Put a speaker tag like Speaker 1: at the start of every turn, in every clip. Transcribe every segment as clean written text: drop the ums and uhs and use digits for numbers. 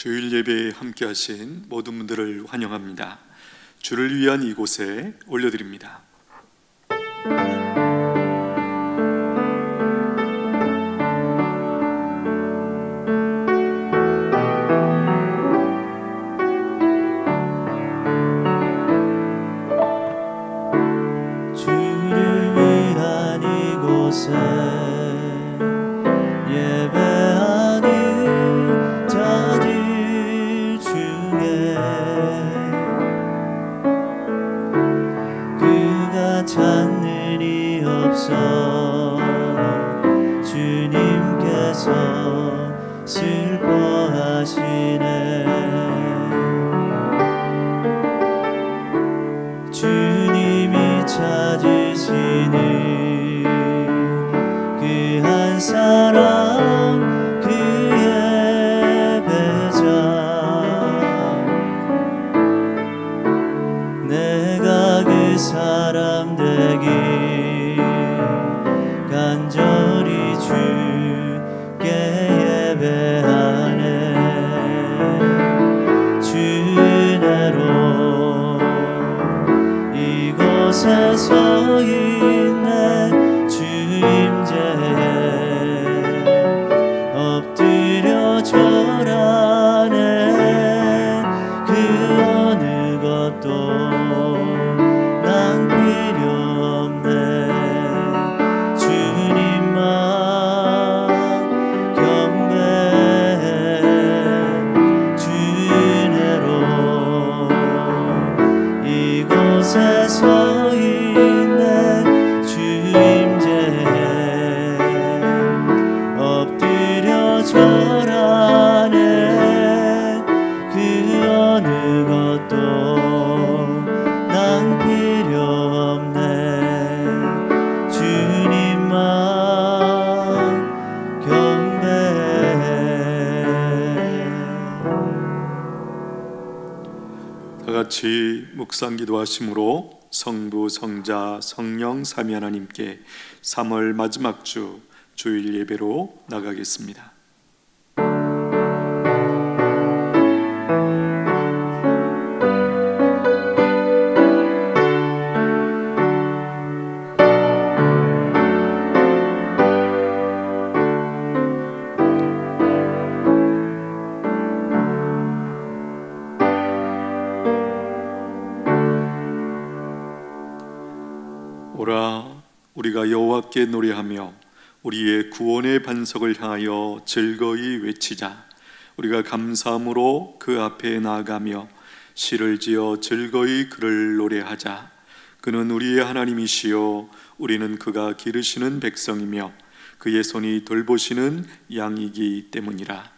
Speaker 1: 주일 예배에 함께 하신 모든 분들을 환영합니다. 주를 위한 이곳에 올려드립니다.
Speaker 2: 주를 위한 이곳에 예배하는 자들 중에 그가 찾는 이 없어 주님께서 슬퍼하시네. 주님이 찾으시는 그 한 사람 그의 배자, 내가 그 사람 되기 간절히 주께 예배하네. 주 은혜로 이곳에 서 있네. 주 임재에 엎드려 절하네. 그 어느 것도 난 필요 없네. 주님만 경배해. 주 은혜로 이곳에 서 있네. 주 임재에 엎드려 절하네. 그 어느 것도 난 필요 없네. 주님만 경배해.
Speaker 1: 다 같이 묵상 기도하심으로 성부, 성자, 성령 삼위 하나님께 3월 마지막 주 주일 예배로 나가겠습니다. 오라, 우리가 여호와께 노래하며 우리의 구원의 반석을 향하여 즐거이 외치자. 우리가 감사함으로 그 앞에 나아가며 시를 지어 즐거이 그를 노래하자. 그는 우리의 하나님이시요 우리는 그가 기르시는 백성이며 그의 손이 돌보시는 양이기 때문이라.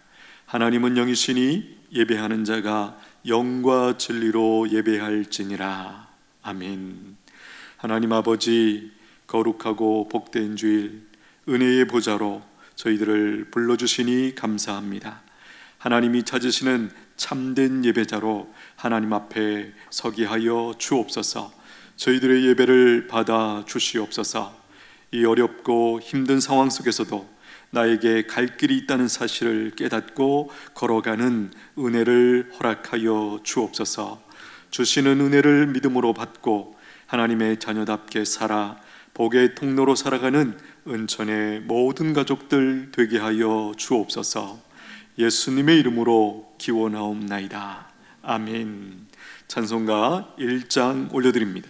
Speaker 1: 하나님은 영이시니 예배하는 자가 영과 진리로 예배할지니라. 아멘. 하나님 아버지, 거룩하고 복된 주일 은혜의 보좌로 저희들을 불러주시니 감사합니다. 하나님이 찾으시는 참된 예배자로 하나님 앞에 서게 하여 주옵소서. 저희들의 예배를 받아 주시옵소서. 이 어렵고 힘든 상황 속에서도 나에게 갈 길이 있다는 사실을 깨닫고 걸어가는 은혜를 허락하여 주옵소서. 주시는 은혜를 믿음으로 받고 하나님의 자녀답게 살아 복의 통로로 살아가는 은천의 모든 가족들 되게 하여 주옵소서. 예수님의 이름으로 기원하옵나이다. 아멘. 찬송가 1장 올려드립니다.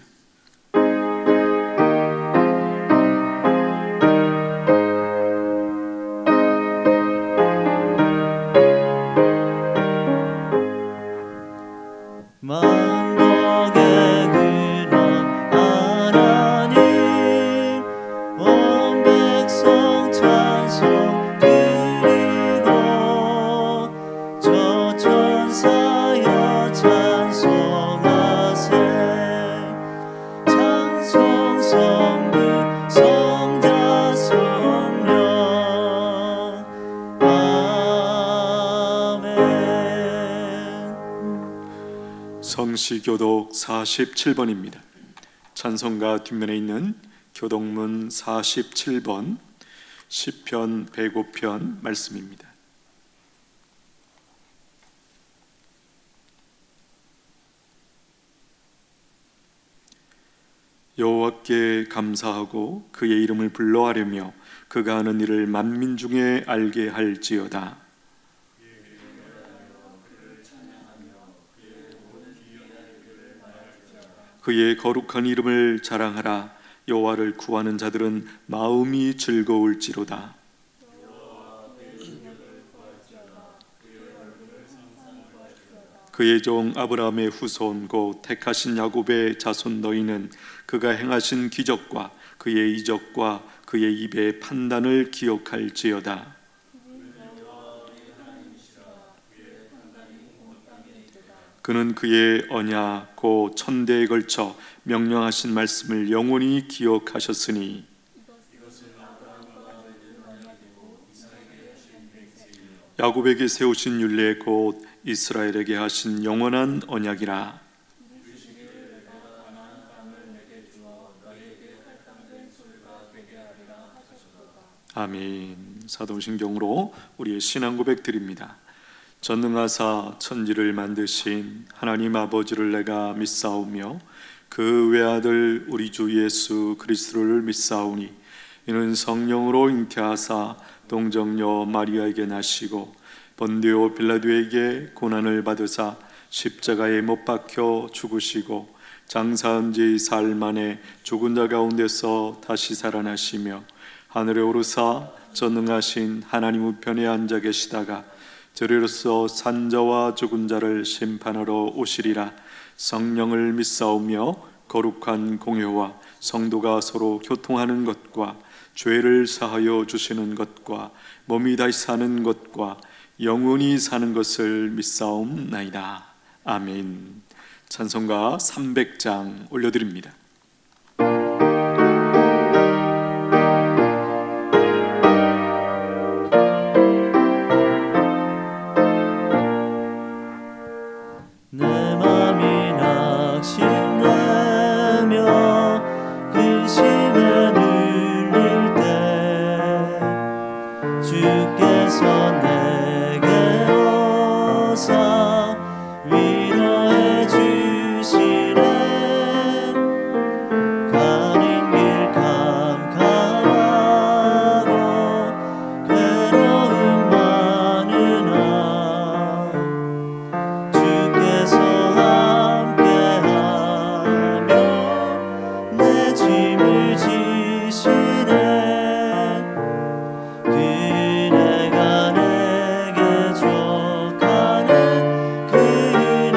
Speaker 1: 성시교독 47번입니다. 찬송가 뒷면에 있는 교독문 47번 시편 105편 말씀입니다. 여호와께 감사하고 그의 이름을 불러하려며 그가 하는 일을 만민 중에 알게 할지어다. 그의 거룩한 이름을 자랑하라. 여호와를 구하는 자들은 마음이 즐거울지로다. 그의 종 아브라함의 후손 곧 택하신 야곱의 자손 너희는 그가 행하신 기적과 그의 이적과 그의 입의 판단을 기억할지어다. 그는 그의 언약 곧 천대에 걸쳐 명령하신 말씀을 영원히 기억하셨으니 야곱에게 세우신 율례 곧 이스라엘에게 하신 영원한 언약이라. 아멘. 사도신경으로 우리의 신앙 고백 드립니다. 전능하사 천지를 만드신 하나님 아버지를 내가 믿사오며 그 외아들 우리 주 예수 그리스도를 믿사오니 이는 성령으로 잉태하사 동정녀 마리아에게 나시고 본디오 빌라도에게 고난을 받으사 십자가에 못 박혀 죽으시고 장사한 지 사흘 만에 죽은 자 가운데서 다시 살아나시며 하늘에 오르사 전능하신 하나님 우편에 앉아 계시다가 저리로서 산자와 죽은 자를 심판하러 오시리라. 성령을 믿사오며 거룩한 공회와 성도가 서로 교통하는 것과 죄를 사하여 주시는 것과 몸이 다시 사는 것과 영원히 사는 것을 믿사옵나이다. 아멘. 찬송가 300장 올려드립니다.
Speaker 2: 내 맘이 낙심되며 근심에 눌릴 때 주께서 내게 오사 위로해 주시네. 가는 길 캄캄하고 괴로움 많으나 주께서 함께하며 내 짐을 지시네. 그네가 내게 족하는 그네가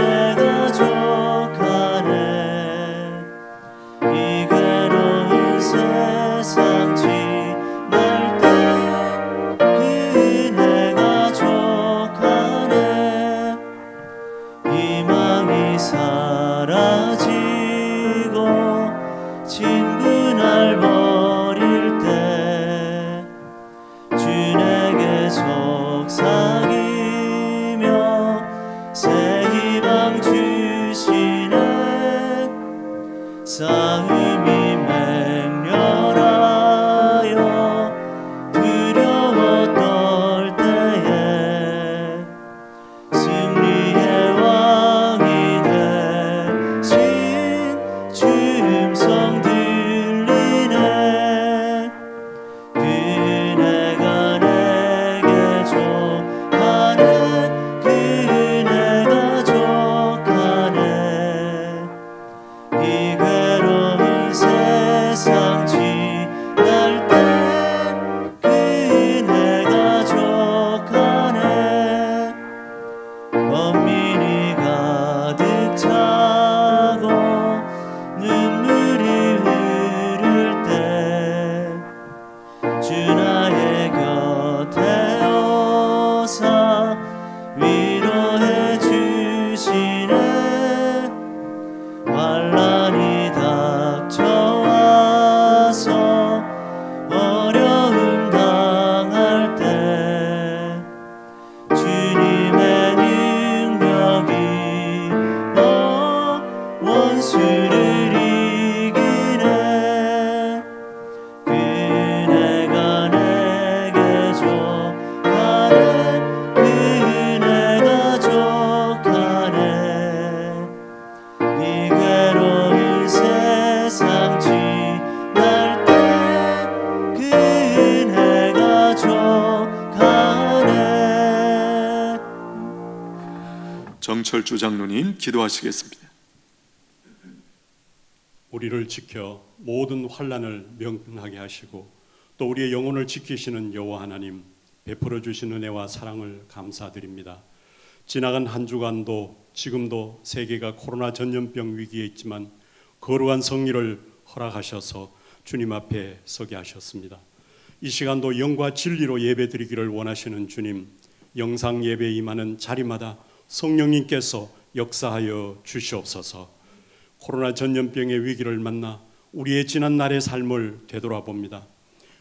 Speaker 1: 정철주 장로님 기도하시겠습니다.
Speaker 3: 우리를 지켜 모든 환난을 면하게 하시고 또 우리의 영혼을 지키시는 여호와 하나님, 베풀어 주신 은혜와 사랑을 감사드립니다. 지나간 한 주간도 지금도 세계가 코로나 전염병 위기에 있지만 거룩한 성리를 허락하셔서 주님 앞에 서게 하셨습니다. 이 시간도 영과 진리로 예배드리기를 원하시는 주님, 영상 예배에 임하는 자리마다 성령님께서 역사하여 주시옵소서. 코로나 전염병의 위기를 만나 우리의 지난 날의 삶을 되돌아봅니다.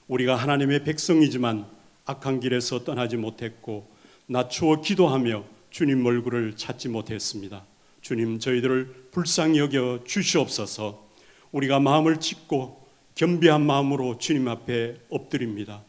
Speaker 3: 우리가 하나님의 백성이지만 악한 길에서 떠나지 못했고 낮추어 기도하며 주님 얼굴을 찾지 못했습니다. 주님, 저희들을 불쌍히 여겨 주시옵소서. 우리가 마음을 찢고 겸비한 마음으로 주님 앞에 엎드립니다.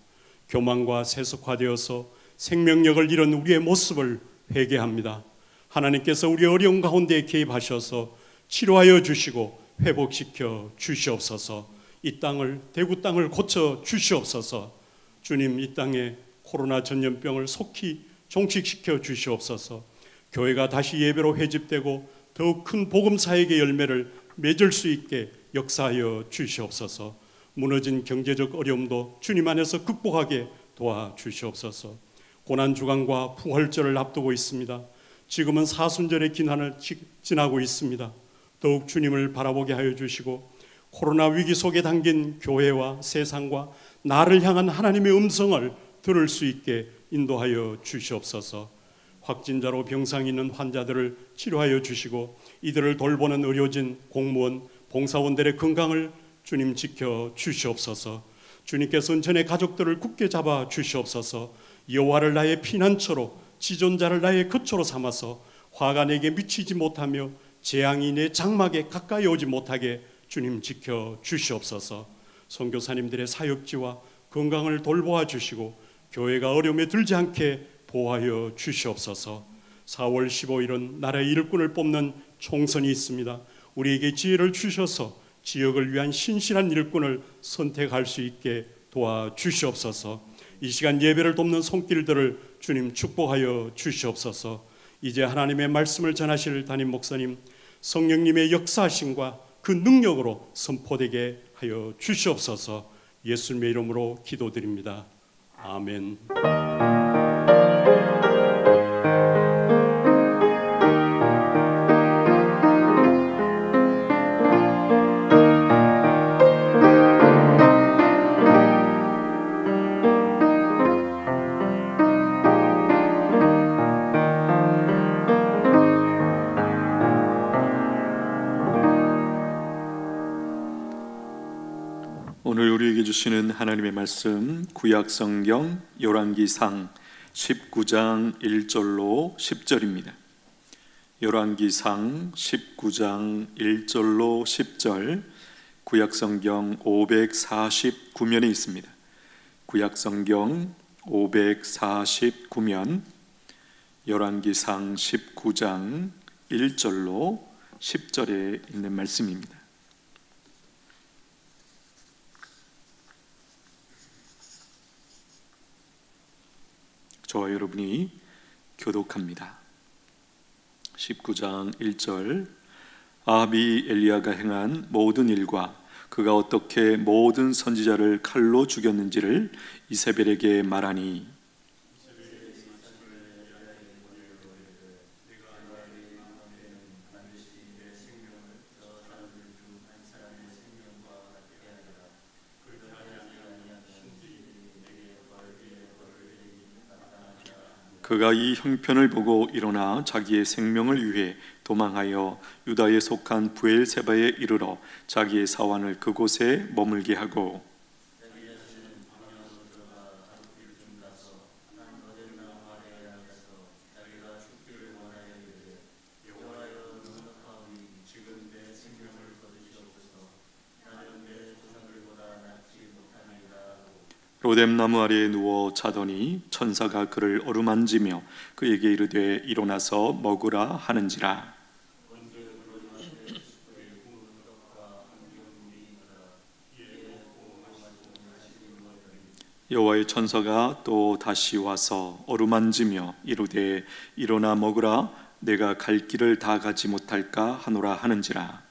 Speaker 3: 교만과 세속화되어서 생명력을 잃은 우리의 모습을 회개합니다. 하나님께서 우리 어려운 가운데 개입하셔서 치료하여 주시고 회복시켜 주시옵소서. 이 땅을, 대구 땅을 고쳐 주시옵소서. 주님, 이 땅에 코로나 전염병을 속히 종식시켜 주시옵소서. 교회가 다시 예배로 회집되고 더욱 큰 복음사역의 열매를 맺을 수 있게 역사하여 주시옵소서. 무너진 경제적 어려움도 주님 안에서 극복하게 도와주시옵소서. 고난주간과 부활절을 앞두고 있습니다. 지금은 사순절의 기난을 지나고 있습니다. 더욱 주님을 바라보게 하여 주시고 코로나 위기 속에 담긴 교회와 세상과 나를 향한 하나님의 음성을 들을 수 있게 인도하여 주시옵소서. 확진자로 병상에 있는 환자들을 치료하여 주시고 이들을 돌보는 의료진, 공무원, 봉사원들의 건강을 주님 지켜 주시옵소서. 주님께서는 전의 가족들을 굳게 잡아 주시옵소서. 여호와를 나의 피난처로, 지존자를 나의 거처로 삼아서 화가 내게 미치지 못하며 재앙이 내 장막에 가까이 오지 못하게 주님 지켜 주시옵소서. 선교사님들의 사역지와 건강을 돌보아 주시고 교회가 어려움에 들지 않게 보호하여 주시옵소서. 4월 15일은 나라의 일꾼을 뽑는 총선이 있습니다. 우리에게 지혜를 주셔서 지역을 위한 신실한 일꾼을 선택할 수 있게 도와주시옵소서. 이 시간 예배를 돕는 손길들을 주님 축복하여 주시옵소서. 이제 하나님의 말씀을 전하실 담임 목사님, 성령님의 역사하심과 그 능력으로 선포되게 하여 주시옵소서. 예수님의 이름으로 기도드립니다. 아멘.
Speaker 1: 오늘 우리에게 주시는 하나님의 말씀, 구약성경 열왕기상 19장 1절로 10절입니다. 열왕기상 19장 1절로 10절, 구약성경 549면에 있습니다. 구약성경 549면, 열왕기상 19장 1절로 10절에 있는 말씀입니다. 저와 여러분이 교독합니다. 19장 1절, 아합이 엘리야가 행한 모든 일과 그가 어떻게 모든 선지자를 칼로 죽였는지를 이세벨에게 말하니, 그가 이 형편을 보고 일어나 자기의 생명을 위해 도망하여 유다에 속한 브엘세바에 이르러 자기의 사환을 그곳에 머물게 하고, 로뎀나무 아래에 누워 자더니 천사가 그를 어루만지며 그에게 이르되 일어나서 먹으라 하는지라. 여호와의 천사가 또 다시 와서 어루만지며 이르되 일어나 먹으라. 내가 갈 길을 다 가지 못할까 하노라 하는지라.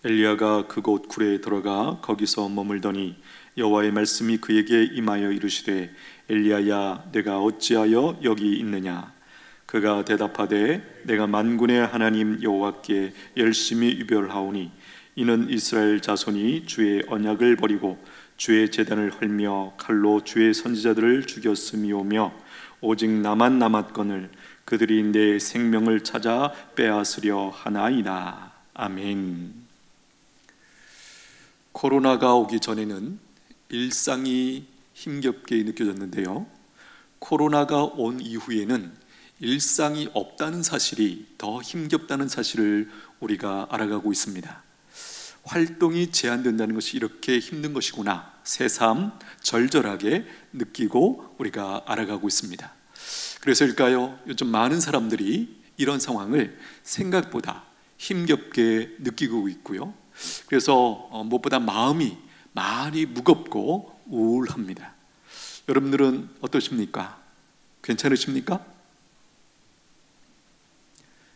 Speaker 1: 엘리야가 그곳 굴에 들어가 거기서 머물더니 여호와의 말씀이 그에게 임하여 이르시되 엘리야야 내가 어찌하여 여기 있느냐. 그가 대답하되 내가 만군의 하나님 여호와께 열심히 유별하오니 이는 이스라엘 자손이 주의 언약을 버리고 주의 제단을 헐며 칼로 주의 선지자들을 죽였음이오며 오직 나만 남았거늘 그들이 내 생명을 찾아 빼앗으려 하나이다. 아멘. 코로나가 오기 전에는 일상이 힘겹게 느껴졌는데요, 코로나가 온 이후에는 일상이 없다는 사실이 더 힘겹다는 사실을 우리가 알아가고 있습니다. 활동이 제한된다는 것이 이렇게 힘든 것이구나, 새삼 절절하게 느끼고 우리가 알아가고 있습니다. 그래서일까요? 요즘 많은 사람들이 이런 상황을 생각보다 힘겹게 느끼고 있고요, 그래서 무엇보다 마음이 많이 무겁고 우울합니다. 여러분들은 어떠십니까? 괜찮으십니까?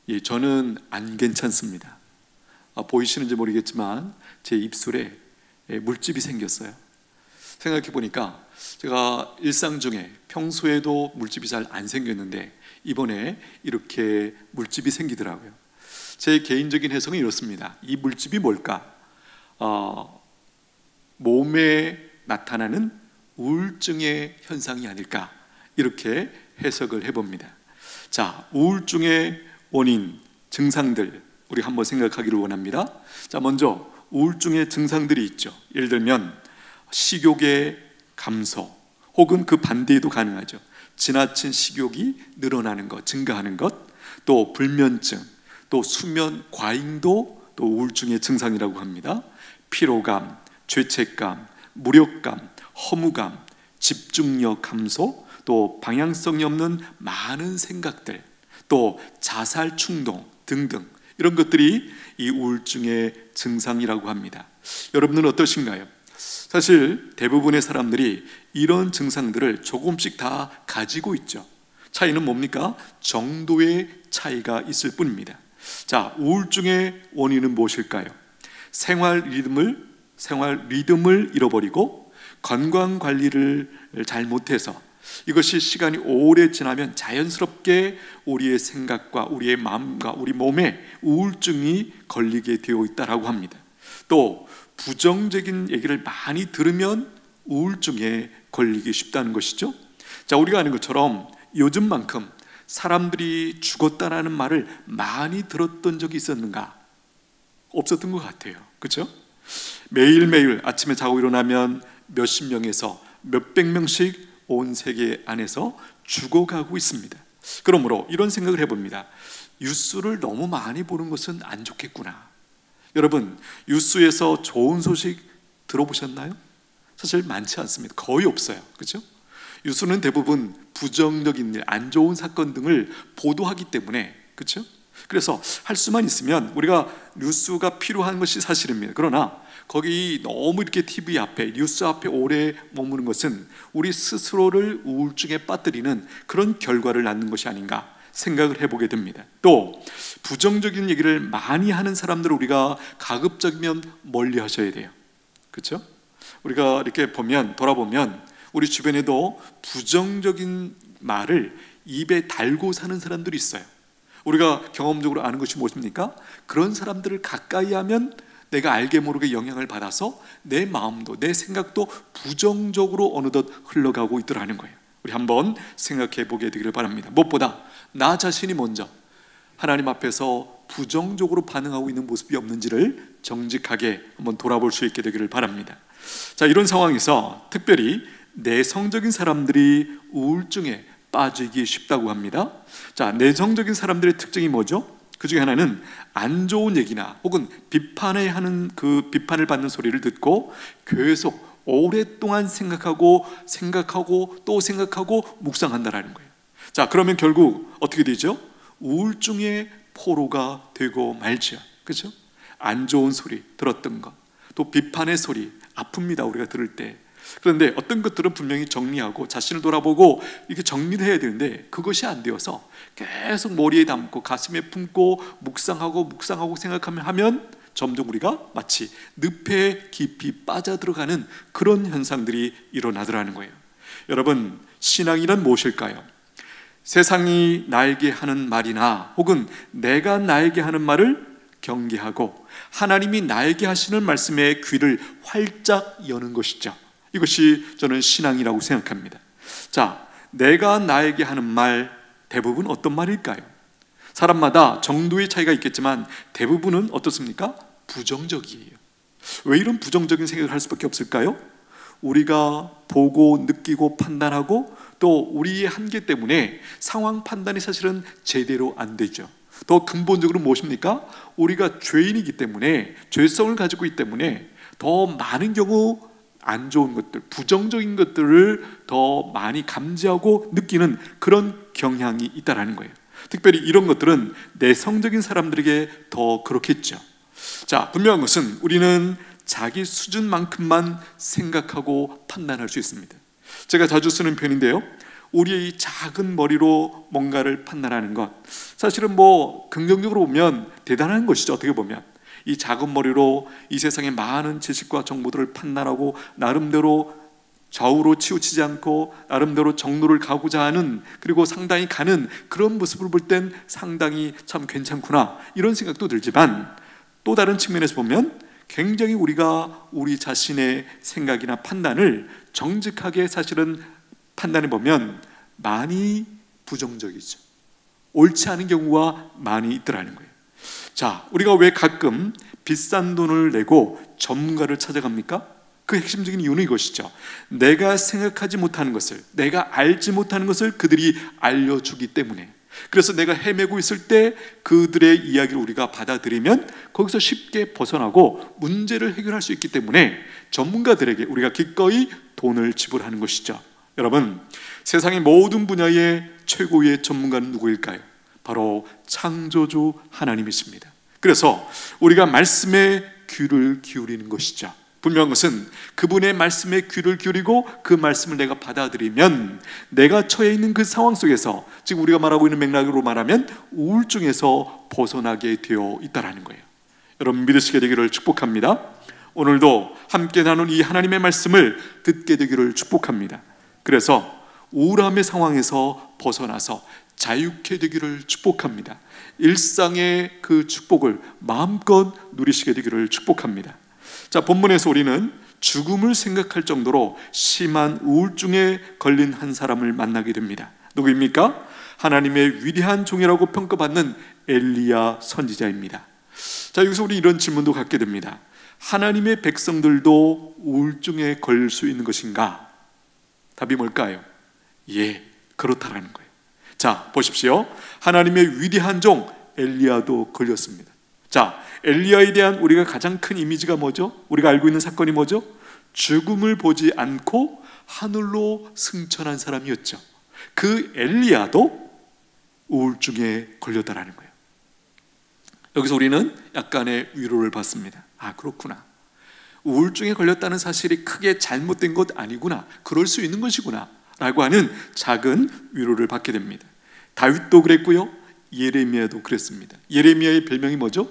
Speaker 1: 예, 저는 안 괜찮습니다. 보이시는지 모르겠지만 제 입술에 물집이 생겼어요. 생각해 보니까 제가 일상 중에 평소에도 물집이 잘 안 생겼는데 이번에 이렇게 물집이 생기더라고요. 제 개인적인 해석은 이렇습니다. 이 물집이 뭘까? 몸에 나타나는 우울증의 현상이 아닐까, 이렇게 해석을 해봅니다. 자, 우울증의 원인, 증상들 우리 한번 생각하기를 원합니다. 자, 먼저 우울증의 증상들이 있죠. 예를 들면 식욕의 감소, 혹은 그 반대에도 가능하죠. 지나친 식욕이 늘어나는 것, 증가하는 것, 또 불면증, 또 수면 과잉도 또 우울증의 증상이라고 합니다. 피로감, 죄책감, 무력감, 허무감, 집중력 감소, 또 방향성이 없는 많은 생각들, 또 자살 충동 등등, 이런 것들이 이 우울증의 증상이라고 합니다. 여러분은 어떠신가요? 사실 대부분의 사람들이 이런 증상들을 조금씩 다 가지고 있죠. 차이는 뭡니까? 정도의 차이가 있을 뿐입니다. 자, 우울증의 원인은 무엇일까요? 생활 리듬을 잃어버리고 건강 관리를 잘 못해서, 이것이 시간이 오래 지나면 자연스럽게 우리의 생각과 우리의 마음과 우리 몸에 우울증이 걸리게 되어 있다고 합니다. 또 부정적인 얘기를 많이 들으면 우울증에 걸리기 쉽다는 것이죠. 자, 우리가 아는 것처럼 요즘만큼 사람들이 죽었다라는 말을 많이 들었던 적이 있었는가? 없었던 것 같아요. 그렇죠? 매일매일 아침에 자고 일어나면 몇십 명에서 몇백 명씩 온 세계 안에서 죽어가고 있습니다. 그러므로 이런 생각을 해봅니다. 뉴스를 너무 많이 보는 것은 안 좋겠구나. 여러분, 뉴스에서 좋은 소식 들어보셨나요? 사실 많지 않습니다. 거의 없어요. 그렇죠? 뉴스는 대부분 부정적인 일, 안 좋은 사건 등을 보도하기 때문에, 그렇죠? 그래서 할 수만 있으면 우리가 뉴스가 필요한 것이 사실입니다. 그러나 거기 너무 이렇게 TV 앞에, 뉴스 앞에 오래 머무는 것은 우리 스스로를 우울증에 빠뜨리는 그런 결과를 낳는 것이 아닌가 생각을 해보게 됩니다. 또 부정적인 얘기를 많이 하는 사람들을 우리가 가급적이면 멀리 하셔야 돼요. 그렇죠? 우리가 이렇게 돌아보면 우리 주변에도 부정적인 말을 입에 달고 사는 사람들이 있어요. 우리가 경험적으로 아는 것이 무엇입니까? 그런 사람들을 가까이 하면 내가 알게 모르게 영향을 받아서 내 마음도 내 생각도 부정적으로 어느덧 흘러가고 있더라는 거예요. 우리 한번 생각해 보게 되기를 바랍니다. 무엇보다 나 자신이 먼저 하나님 앞에서 부정적으로 반응하고 있는 모습이 없는지를 정직하게 한번 돌아볼 수 있게 되기를 바랍니다. 자, 이런 상황에서 특별히 내성적인 사람들이 우울증에 빠지기 쉽다고 합니다. 자, 내성적인 사람들의 특징이 뭐죠? 그 중에 하나는 안 좋은 얘기나 혹은 비판을 받는 소리를 듣고 계속 오랫동안 생각하고 또 생각하고 묵상한다라는 거예요. 자, 그러면 결국 어떻게 되죠? 우울증의 포로가 되고 말죠. 그렇죠? 안 좋은 소리 들었던 것, 또 비판의 소리, 아픕니다, 우리가 들을 때. 그런데 어떤 것들은 분명히 정리하고 자신을 돌아보고 이렇게 정리를 해야 되는데 그것이 안 되어서 계속 머리에 담고 가슴에 품고 묵상하고 생각하면 점점 우리가 마치 늪에 깊이 빠져들어가는 그런 현상들이 일어나더라는 거예요. 여러분, 신앙이란 무엇일까요? 세상이 나에게 하는 말이나 혹은 내가 나에게 하는 말을 경계하고 하나님이 나에게 하시는 말씀에 귀를 활짝 여는 것이죠. 이것이 저는 신앙이라고 생각합니다. 자, 내가 나에게 하는 말, 대부분 어떤 말일까요? 사람마다 정도의 차이가 있겠지만 대부분은 어떻습니까? 부정적이에요. 왜 이런 부정적인 생각을 할 수밖에 없을까요? 우리가 보고 느끼고 판단하고 또 우리의 한계 때문에 상황 판단이 사실은 제대로 안 되죠. 더 근본적으로 무엇입니까? 우리가 죄인이기 때문에, 죄성을 가지고 있기 때문에 더 많은 경우 안 좋은 것들, 부정적인 것들을 더 많이 감지하고 느끼는 그런 경향이 있다라는 거예요. 특별히 이런 것들은 내성적인 사람들에게 더 그렇겠죠. 자, 분명한 것은 우리는 자기 수준만큼만 생각하고 판단할 수 있습니다. 제가 자주 쓰는 표현인데요, 우리의 이 작은 머리로 뭔가를 판단하는 것, 사실은 긍정적으로 보면 대단한 것이죠. 어떻게 보면 이 작은 머리로 이 세상의 많은 지식과 정보들을 판단하고 나름대로 좌우로 치우치지 않고 나름대로 정로를 가고자 하는, 그리고 상당히 가는 그런 모습을 볼 땐 상당히 참 괜찮구나 이런 생각도 들지만, 또 다른 측면에서 보면 굉장히 우리가 우리 자신의 생각이나 판단을 정직하게 사실은 판단해 보면 많이 부정적이죠. 옳지 않은 경우가 많이 있더라는 거예요. 자, 우리가 왜 가끔 비싼 돈을 내고 전문가를 찾아갑니까? 그 핵심적인 이유는 이것이죠. 내가 생각하지 못하는 것을, 내가 알지 못하는 것을 그들이 알려주기 때문에. 그래서 내가 헤매고 있을 때 그들의 이야기를 우리가 받아들이면 거기서 쉽게 벗어나고 문제를 해결할 수 있기 때문에 전문가들에게 우리가 기꺼이 돈을 지불하는 것이죠. 여러분, 세상의 모든 분야의 최고의 전문가는 누구일까요? 바로 창조주 하나님이십니다. 그래서 우리가 말씀에 귀를 기울이는 것이죠. 분명한 것은 그분의 말씀에 귀를 기울이고 그 말씀을 내가 받아들이면 내가 처해 있는 그 상황 속에서, 지금 우리가 말하고 있는 맥락으로 말하면 우울증에서 벗어나게 되어 있다는 거예요. 여러분, 믿으시게 되기를 축복합니다. 오늘도 함께 나눈 이 하나님의 말씀을 듣게 되기를 축복합니다. 그래서 우울함의 상황에서 벗어나서 자유케 되기를 축복합니다. 일상의 그 축복을 마음껏 누리시게 되기를 축복합니다. 자, 본문에서 우리는 죽음을 생각할 정도로 심한 우울증에 걸린 한 사람을 만나게 됩니다. 누구입니까? 하나님의 위대한 종이라고 평가받는 엘리야 선지자입니다. 자, 여기서 우리 이런 질문도 갖게 됩니다. 하나님의 백성들도 우울증에 걸릴 수 있는 것인가? 답이 뭘까요? 예, 그렇다라는 거예요. 자, 보십시오. 하나님의 위대한 종 엘리야도 걸렸습니다. 자, 엘리야에 대한 우리가 가장 큰 이미지가 뭐죠? 우리가 알고 있는 사건이 뭐죠? 죽음을 보지 않고 하늘로 승천한 사람이었죠. 그 엘리야도 우울증에 걸렸다라는 거예요. 여기서 우리는 약간의 위로를 받습니다. 아, 그렇구나. 우울증에 걸렸다는 사실이 크게 잘못된 것 아니구나, 그럴 수 있는 것이구나 라고 하는 작은 위로를 받게 됩니다. 다윗도 그랬고요, 예레미야도 그랬습니다. 예레미야의 별명이 뭐죠?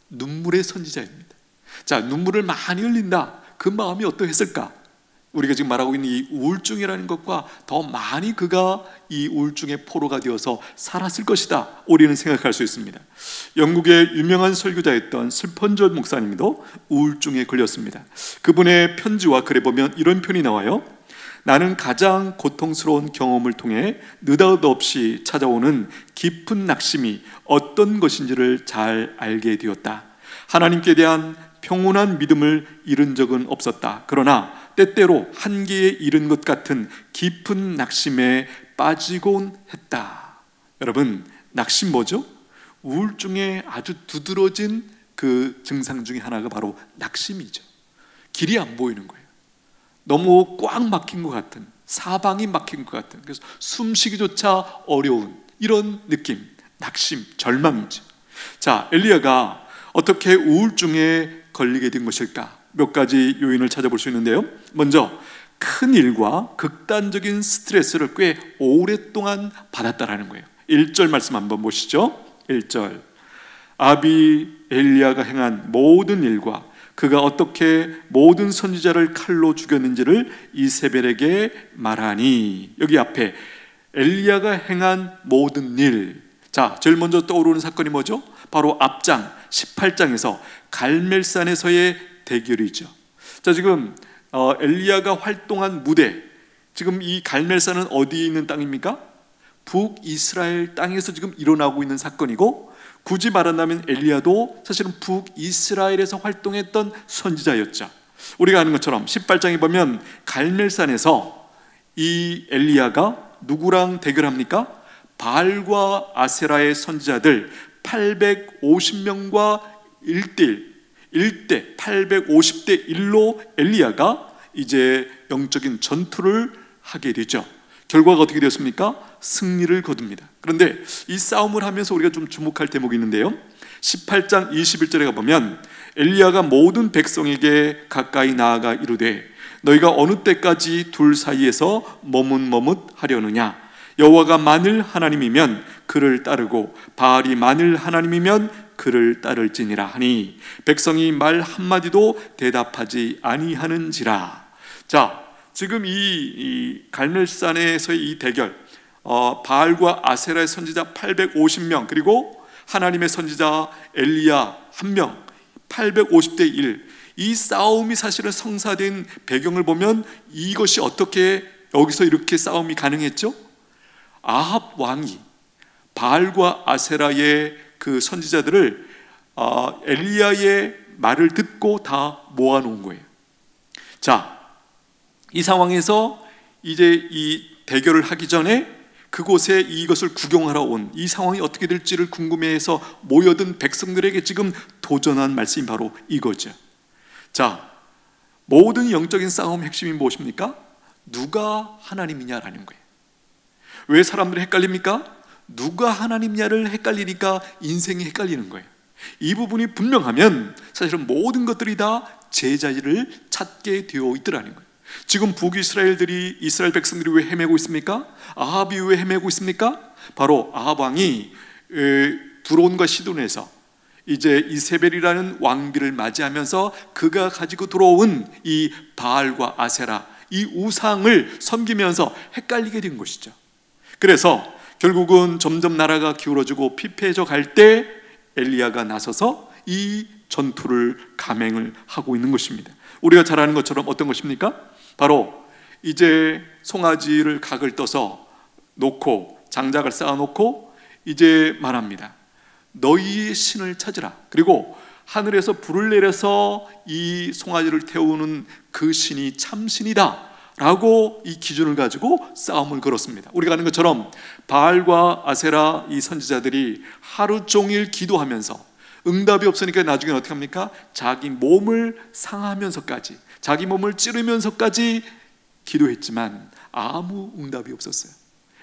Speaker 1: 눈물의 선지자입니다. 자, 눈물을 많이 흘린다, 그 마음이 어떠했을까? 우리가 지금 말하고 있는 이 우울증이라는 것과 더 많이 그가 이 우울증의 포로가 되어서 살았을 것이다, 우리는 생각할 수 있습니다. 영국의 유명한 설교자였던 스펀전 목사님도 우울증에 걸렸습니다. 그분의 편지와 글에 보면 이런 표현이 나와요. 나는 가장 고통스러운 경험을 통해 느닷없이 찾아오는 깊은 낙심이 어떤 것인지를 잘 알게 되었다. 하나님께 대한 평온한 믿음을 잃은 적은 없었다. 그러나 때때로 한계에 이른 것 같은 깊은 낙심에 빠지곤 했다. 여러분, 낙심 뭐죠? 우울증의 아주 두드러진 그 증상 중에 하나가 바로 낙심이죠. 길이 안 보이는 거예요. 너무 꽉 막힌 것 같은, 사방이 막힌 것 같은, 그래서 숨쉬기조차 어려운 이런 느낌, 낙심, 절망이죠. 자, 엘리야가 어떻게 우울증에 걸리게 된 것일까? 몇 가지 요인을 찾아볼 수 있는데요. 먼저 큰 일과 극단적인 스트레스를 꽤 오랫동안 받았다라는 거예요. 1절 말씀 한번 보시죠. 1절, 아비 엘리야가 행한 모든 일과 그가 어떻게 모든 선지자를 칼로 죽였는지를 이세벨에게 말하니. 여기 앞에 엘리야가 행한 모든 일, 자, 제일 먼저 떠오르는 사건이 뭐죠? 바로 앞장 18장에서 갈멜산에서의 대결이죠. 자, 지금 엘리야가 활동한 무대, 지금 이 갈멜산은 어디에 있는 땅입니까? 북이스라엘 땅에서 지금 일어나고 있는 사건이고, 굳이 말한다면 엘리야도 사실은 북이스라엘에서 활동했던 선지자였죠. 우리가 아는 것처럼 18장에 보면 갈멜산에서 이 엘리야가 누구랑 대결합니까? 바알과 아세라의 선지자들 850명과 1대 850대 1로 엘리야가 이제 영적인 전투를 하게 되죠. 결과가 어떻게 되었습니까? 승리를 거둡니다. 그런데 이 싸움을 하면서 우리가 좀 주목할 대목이 있는데요, 18장 21절에 가보면 엘리야가 모든 백성에게 가까이 나아가 이르되 너희가 어느 때까지 둘 사이에서 머뭇머뭇하려느냐? 여호와가 만일 하나님이면 그를 따르고 바알이 만일 하나님이면 그를 따를지니라 하니 백성이 말 한마디도 대답하지 아니하는지라. 자, 지금 이 갈멜산에서의 이 대결, 바알과 아세라의 선지자 850명 그리고 하나님의 선지자 엘리야 1명, 850대 1, 이 싸움이 사실은 성사된 배경을 보면 이것이 어떻게 여기서 이렇게 싸움이 가능했죠? 아합 왕이 바알과 아세라의 그 선지자들을 엘리야의 말을 듣고 다 모아놓은 거예요. 자, 이 상황에서 이제 이 대결을 하기 전에 그곳에 이것을 구경하러 온, 이 상황이 어떻게 될지를 궁금해해서 모여든 백성들에게 지금 도전한 말씀이 바로 이거죠. 자, 모든 영적인 싸움의 핵심이 무엇입니까? 누가 하나님이냐라는 거예요. 왜 사람들이 헷갈립니까? 누가 하나님이냐를 헷갈리니까 인생이 헷갈리는 거예요. 이 부분이 분명하면 사실은 모든 것들이 다 제자리를 찾게 되어 있더라는 거예요. 지금 북이스라엘들이, 이스라엘 백성들이 왜 헤매고 있습니까? 아합이 왜 헤매고 있습니까? 바로 아합 왕이 두론과 시돈에서 이제 이세벨이라는 왕비를 맞이하면서 그가 가지고 들어온 이 바알과 아세라, 이 우상을 섬기면서 헷갈리게 된 것이죠. 그래서 결국은 점점 나라가 기울어지고 피폐해져 갈 때 엘리야가 나서서 이 전투를 감행을 하고 있는 것입니다. 우리가 잘 아는 것처럼 어떤 것입니까? 바로 이제 송아지를 각을 떠서 놓고 장작을 쌓아놓고 이제 말합니다. 너희의 신을 찾으라. 그리고 하늘에서 불을 내려서 이 송아지를 태우는 그 신이 참신이다 라고 이 기준을 가지고 싸움을 걸었습니다. 우리가 아는 것처럼 바알과 아세라 이 선지자들이 하루 종일 기도하면서 응답이 없으니까 나중에 어떻게 합니까? 자기 몸을 상하면서까지, 자기 몸을 찌르면서까지 기도했지만 아무 응답이 없었어요.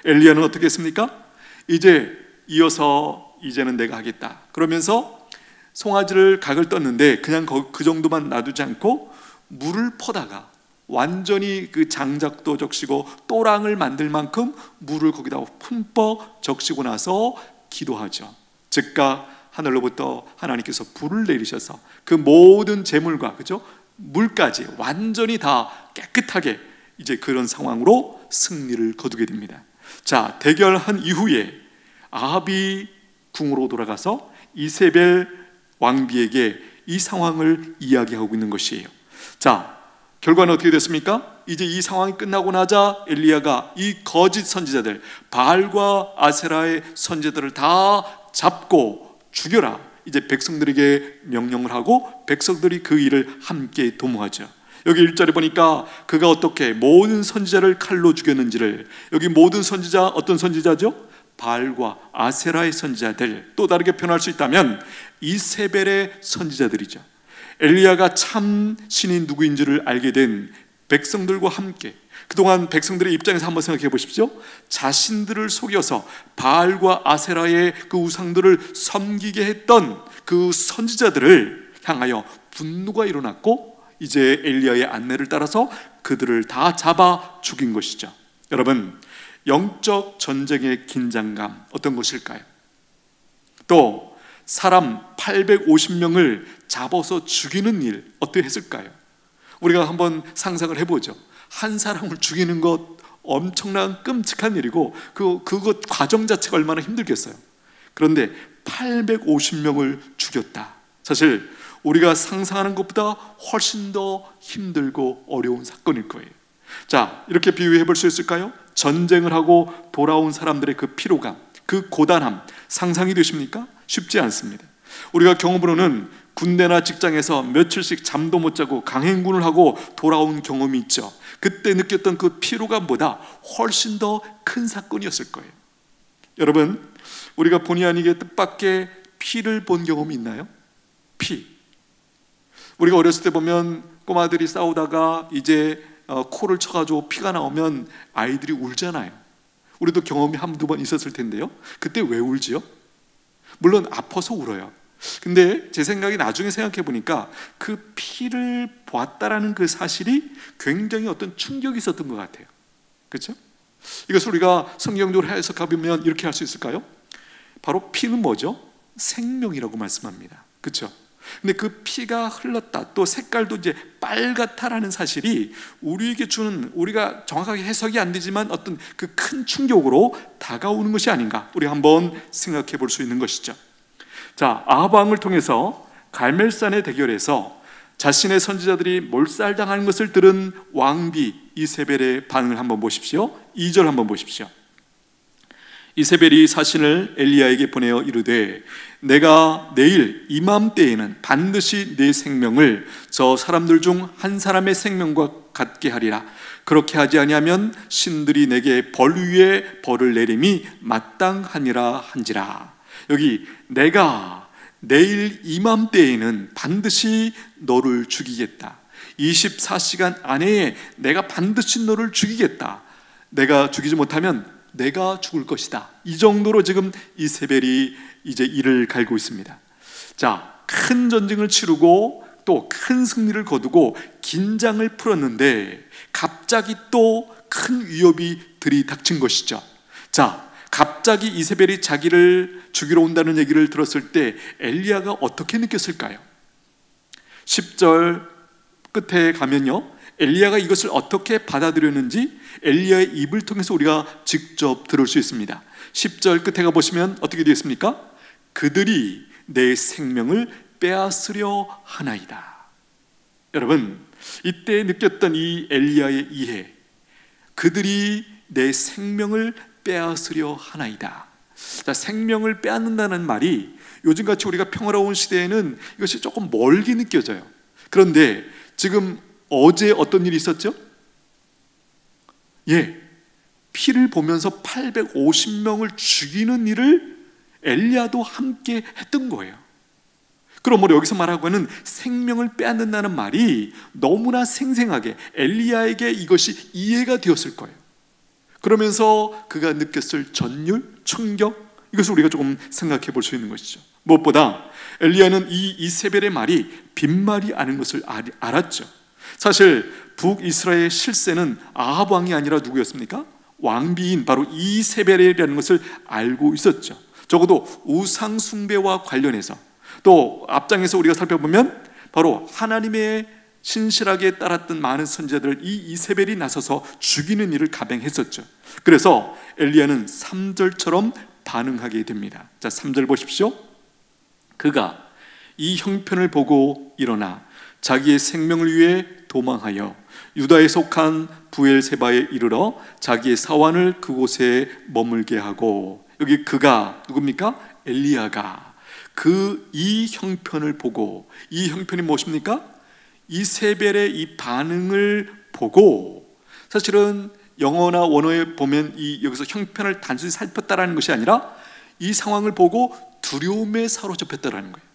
Speaker 1: 엘리야는 어떻게 했습니까? 이제 이어서 이제는 내가 하겠다 그러면서 송아지를 각을 떴는데 그냥 그 정도만 놔두지 않고 물을 퍼다가 완전히 그 장작도 적시고 또랑을 만들 만큼 물을 거기다 흠뻑 적시고 나서 기도하죠. 즉각 하늘로부터 하나님께서 불을 내리셔서 그 모든 재물과 그죠? 물까지 완전히 다 깨끗하게 이제 그런 상황으로 승리를 거두게 됩니다. 자, 대결한 이후에 아합이 궁으로 돌아가서 이세벨 왕비에게 이 상황을 이야기하고 있는 것이에요. 자, 결과는 어떻게 됐습니까? 이제 이 상황이 끝나고 나자 엘리야가 이 거짓 선지자들 바알과 아세라의 선지자들을 다 잡고 죽여라, 이제 백성들에게 명령을 하고 백성들이 그 일을 함께 도모하죠. 여기 1절에 보니까 그가 어떻게 모든 선지자를 칼로 죽였는지를, 여기 모든 선지자 어떤 선지자죠? 바알과 아세라의 선지자들, 또 다르게 표현할 수 있다면 이세벨의 선지자들이죠. 엘리야가 참 신이 누구인지를 알게 된 백성들과 함께 그동안 백성들의 입장에서 한번 생각해 보십시오. 자신들을 속여서 바알과 아세라의 그 우상들을 섬기게 했던 그 선지자들을 향하여 분노가 일어났고 이제 엘리야의 안내를 따라서 그들을 다 잡아 죽인 것이죠. 여러분, 영적 전쟁의 긴장감 어떤 것일까요? 또 사람 850명을 잡아서 죽이는 일 어떻게 했을까요? 우리가 한번 상상을 해보죠. 한 사람을 죽이는 것 엄청난 끔찍한 일이고 그것 과정 자체가 얼마나 힘들겠어요. 그런데 850명을 죽였다. 사실 우리가 상상하는 것보다 훨씬 더 힘들고 어려운 사건일 거예요. 자, 이렇게 비유해 볼 수 있을까요? 전쟁을 하고 돌아온 사람들의 그 피로감, 그 고단함 상상이 되십니까? 쉽지 않습니다. 우리가 경험으로는 군대나 직장에서 며칠씩 잠도 못 자고 강행군을 하고 돌아온 경험이 있죠. 그때 느꼈던 그 피로감보다 훨씬 더 큰 사건이었을 거예요. 여러분, 우리가 본의 아니게 뜻밖의 피를 본 경험이 있나요? 피. 우리가 어렸을 때 보면 꼬마들이 싸우다가 이제 코를 쳐가지고 피가 나오면 아이들이 울잖아요. 우리도 경험이 한두 번 있었을 텐데요. 그때 왜 울지요? 물론 아파서 울어요. 근데 제 생각에 나중에 생각해 보니까 그 피를 보았다라는 그 사실이 굉장히 어떤 충격이 있었던 것 같아요. 그렇죠? 이것을 우리가 성경적으로 해석하면 이렇게 할 수 있을까요? 바로 피는 뭐죠? 생명이라고 말씀합니다. 그렇죠? 근데 그 피가 흘렀다, 또 색깔도 이제 빨갛다라는 사실이 우리에게 주는, 우리가 정확하게 해석이 안 되지만 어떤 그 큰 충격으로 다가오는 것이 아닌가, 우리가 한번 생각해 볼 수 있는 것이죠. 자, 아합 왕을 통해서 갈멜산의 대결에서 자신의 선지자들이 몰살당하는 것을 들은 왕비 이세벨의 반응을 한번 보십시오. 2절 한번 보십시오. 이세벨이 사신을 엘리야에게 보내어 이르되 내가 내일 이맘때에는 반드시 내 생명을 저 사람들 중 한 사람의 생명과 같게 하리라. 그렇게 하지 아니하면 신들이 내게 벌 위에 벌을 내림이 마땅하니라 한지라. 여기 내가 내일 이맘때에는 반드시 너를 죽이겠다. 24시간 안에 내가 반드시 너를 죽이겠다. 내가 죽이지 못하면 내가 죽을 것이다. 이 정도로 지금 이세벨이 이제 이를 갈고 있습니다. 자, 큰 전쟁을 치르고 또 큰 승리를 거두고 긴장을 풀었는데 갑자기 또 큰 위협이 들이닥친 것이죠. 자, 갑자기 이세벨이 자기를 죽이러 온다는 얘기를 들었을 때 엘리야가 어떻게 느꼈을까요? 10절 끝에 가면요, 엘리야가 이것을 어떻게 받아들였는지 엘리야의 입을 통해서 우리가 직접 들을 수 있습니다. 10절 끝에 가보시면 어떻게 되어 있습니까? 그들이 내 생명을 빼앗으려 하나이다. 여러분, 이때 느꼈던 이 엘리야의 이해, 그들이 내 생명을 빼앗으려 하나이다. 자, 생명을 빼앗는다는 말이 요즘같이 우리가 평화로운 시대에는 이것이 조금 멀게 느껴져요. 그런데 지금 어제 어떤 일이 있었죠? 예, 피를 보면서 850명을 죽이는 일을 엘리야도 함께 했던 거예요. 그러므로 여기서 말하고 있는 생명을 빼앗는다는 말이 너무나 생생하게 엘리야에게 이것이 이해가 되었을 거예요. 그러면서 그가 느꼈을 전율, 충격, 이것을 우리가 조금 생각해 볼 수 있는 것이죠. 무엇보다 엘리야는 이 이세벨의 말이 빈말이 아닌 것을 알았죠. 사실 북이스라엘의 실세는 아합 왕이 아니라 누구였습니까? 왕비인 바로 이세벨이라는 것을 알고 있었죠. 적어도 우상 숭배와 관련해서, 또 앞장에서 우리가 살펴보면 바로 하나님의 신실하게 따랐던 많은 선지자들을 이 이세벨이 나서서 죽이는 일을 감행했었죠. 그래서 엘리야는 3절처럼 반응하게 됩니다. 자, 3절 보십시오. 그가 이 형편을 보고 일어나 자기의 생명을 위해 도망하여 유다에 속한 부엘세바에 이르러 자기의 사환을 그곳에 머물게 하고, 여기 그가 누굽니까? 엘리야가 이 형편을 보고, 이 형편이 무엇입니까? 이세벨의 이 반응을 보고, 사실은 영어나 원어에 보면 여기서 형편을 단순히 살폈다라는 것이 아니라 이 상황을 보고 두려움에 사로잡혔다라는 거예요.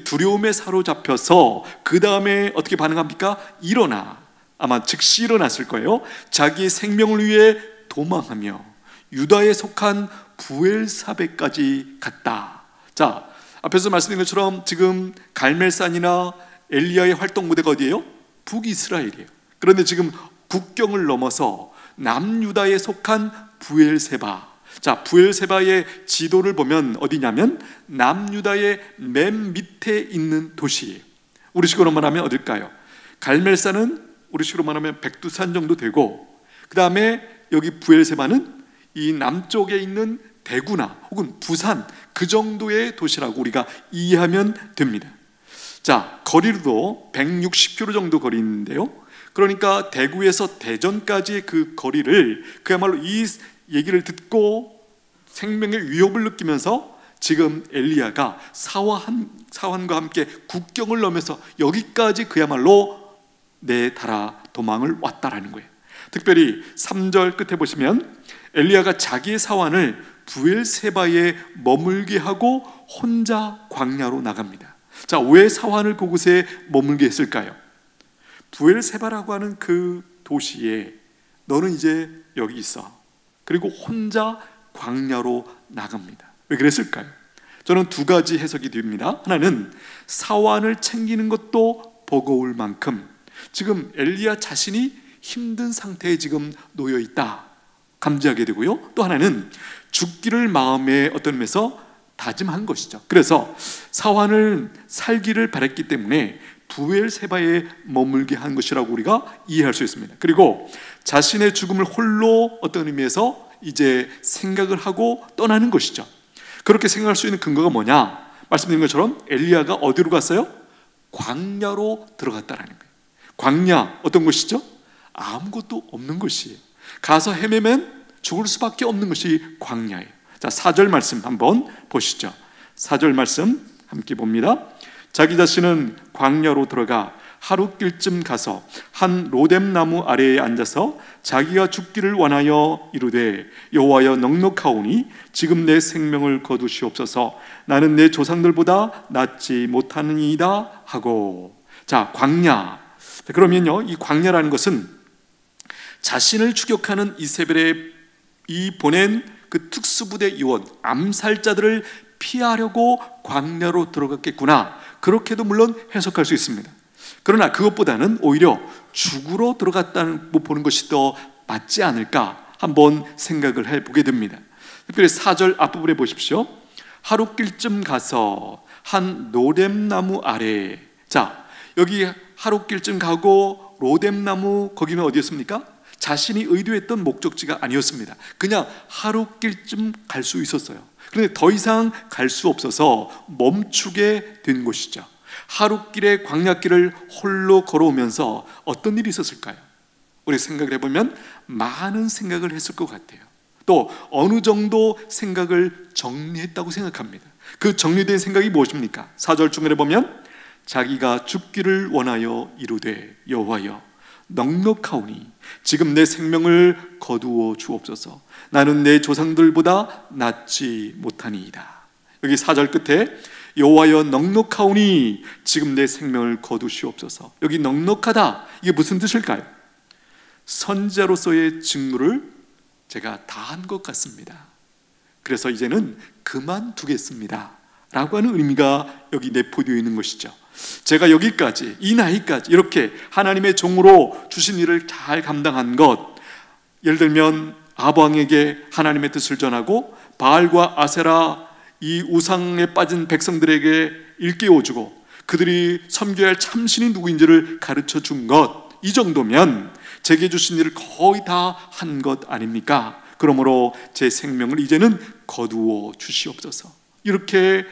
Speaker 1: 두려움에 사로잡혀서 그 다음에 어떻게 반응합니까? 일어나, 아마 즉시 일어났을 거예요. 자기의 생명을 위해 도망하며 유다에 속한 부엘사베까지 갔다. 자, 앞에서 말씀드린 것처럼 지금 갈멜산이나 엘리야의 활동 무대가 어디예요? 북이스라엘이에요. 그런데 지금 국경을 넘어서 남유다에 속한 부엘세바. 자, 부엘세바의 지도를 보면 어디냐면 남유다의 맨 밑에 있는 도시예요. 우리식으로 말하면 어딜까요? 갈멜산은 우리식으로 말하면 백두산 정도 되고, 그 다음에 여기 부엘세바는 이 남쪽에 있는 대구나 혹은 부산, 그 정도의 도시라고 우리가 이해하면 됩니다. 자, 거리로도 160km 정도 거리인데요, 그러니까 대구에서 대전까지의 그 거리를, 그야말로 이 얘기를 듣고 생명의 위협을 느끼면서 지금 엘리야가 사환과 함께 국경을 넘어서 여기까지 그야말로 내달아 도망을 왔다라는 거예요. 특별히 3절 끝에 보시면 엘리야가 자기의 사환을 부엘세바에 머물게 하고 혼자 광야로 나갑니다. 자, 왜 사환을 그곳에 머물게 했을까요? 부엘세바라고 하는 그 도시에 너는 이제 여기 있어. 그리고 혼자 광야로 나갑니다. 왜 그랬을까요? 저는 두 가지 해석이 됩니다. 하나는 사환을 챙기는 것도 버거울 만큼 지금 엘리야 자신이 힘든 상태에 지금 놓여 있다 감지하게 되고요, 또 하나는 죽기를 마음에 어떤 면에서 다짐한 것이죠. 그래서 사환을 살기를 바랬기 때문에 부엘세바에 머물게 한 것이라고 우리가 이해할 수 있습니다. 그리고 자신의 죽음을 홀로 어떤 의미에서 이제 생각을 하고 떠나는 것이죠. 그렇게 생각할 수 있는 근거가 뭐냐? 말씀드린 것처럼 엘리야가 어디로 갔어요? 광야로 들어갔다라는 거예요. 광야, 어떤 곳이죠? 아무것도 없는 곳이에요. 가서 헤매면 죽을 수밖에 없는 것이 광야예요. 자, 4절 말씀 한번 보시죠. 4절 말씀 함께 봅니다. 자기 자신은 광야로 들어가 하룻길쯤 가서 한 로뎀 나무 아래에 앉아서 자기가 죽기를 원하여 이르되 여호와여 넉넉하오니 지금 내 생명을 거두시옵소서. 나는 내 조상들보다 낫지 못하느니이다 하고. 자, 광야. 그러면요, 이 광야라는 것은 자신을 추격하는 이세벨의 이 보낸 그 특수부대 요원, 암살자들을 피하려고 광야로 들어갔겠구나, 그렇게도 물론 해석할 수 있습니다. 그러나 그것보다는 오히려 죽으러 들어갔다는 보는 것이 더 맞지 않을까 한번 생각을 해보게 됩니다. 특별히 4절 앞부분에 보십시오. 하룻길쯤 가서 한 로뎀나무 아래. 자, 여기 하룻길쯤 가고 로뎀나무, 거기는 어디였습니까? 자신이 의도했던 목적지가 아니었습니다. 그냥 하룻길쯤 갈 수 있었어요. 그런데 더 이상 갈 수 없어서 멈추게 된 곳이죠. 하룻길의 광야길을 홀로 걸어오면서 어떤 일이 있었을까요? 우리 생각을 해보면 많은 생각을 했을 것 같아요. 또 어느 정도 생각을 정리했다고 생각합니다. 그 정리된 생각이 무엇입니까? 4절 중간에 보면 자기가 죽기를 원하여 이르되 여호와여 넉넉하오니 지금 내 생명을 거두어 주옵소서. 나는 내 조상들보다 낫지 못하니이다. 여기 4절 끝에 여호와여 넉넉하오니 지금 내 생명을 거두시옵소서. 여기 넉넉하다, 이게 무슨 뜻일까요? 선지자로서의 직무를 제가 다 한 것 같습니다. 그래서 이제는 그만두겠습니다 라고 하는 의미가 여기 내포되어 있는 것이죠. 제가 여기까지, 이 나이까지 이렇게 하나님의 종으로 주신 일을 잘 감당한 것, 예를 들면 아방에게 하나님의 뜻을 전하고 바알과 아세라 이 우상에 빠진 백성들에게 일깨워주고 그들이 섬겨야 할 참신이 누구인지를 가르쳐 준 것, 이 정도면 제게 주신 일을 거의 다 한 것 아닙니까? 그러므로 제 생명을 이제는 거두어 주시옵소서. 이렇게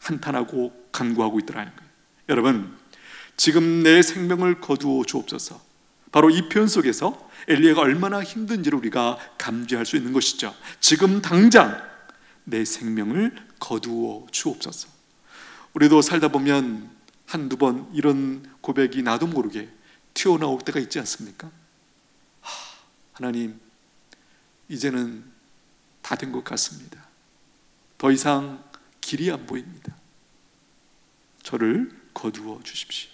Speaker 1: 한탄하고 간구하고 있더라는 거예요. 여러분, 지금 내 생명을 거두어 주옵소서. 바로 이 표현 속에서 엘리야가 얼마나 힘든지를 우리가 감지할 수 있는 것이죠. 지금 당장 내 생명을 거두어 주옵소서. 우리도 살다 보면 한두 번 이런 고백이 나도 모르게 튀어나올 때가 있지 않습니까? 하나님, 이제는 다 된 것 같습니다. 더 이상 길이 안 보입니다. 저를 거두어 주십시오.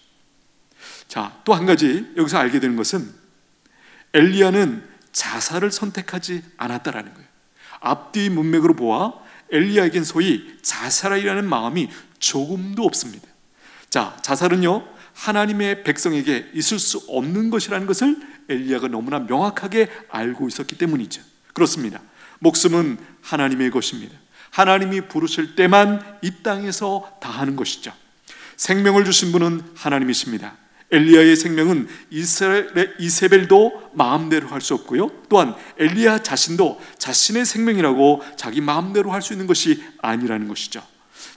Speaker 1: 자, 또 한 가지 여기서 알게 되는 것은 엘리야는 자살을 선택하지 않았다라는 거예요. 앞뒤 문맥으로 보아 엘리야에겐 소위 자살이라는 마음이 조금도 없습니다. 자, 자살은요, 하나님의 백성에게 있을 수 없는 것이라는 것을 엘리야가 너무나 명확하게 알고 있었기 때문이죠. 그렇습니다. 목숨은 하나님의 것입니다. 하나님이 부르실 때만 이 땅에서 다하는 것이죠. 생명을 주신 분은 하나님이십니다. 엘리야의 생명은 이세벨도 마음대로 할 수 없고요, 또한 엘리야 자신도 자신의 생명이라고 자기 마음대로 할 수 있는 것이 아니라는 것이죠.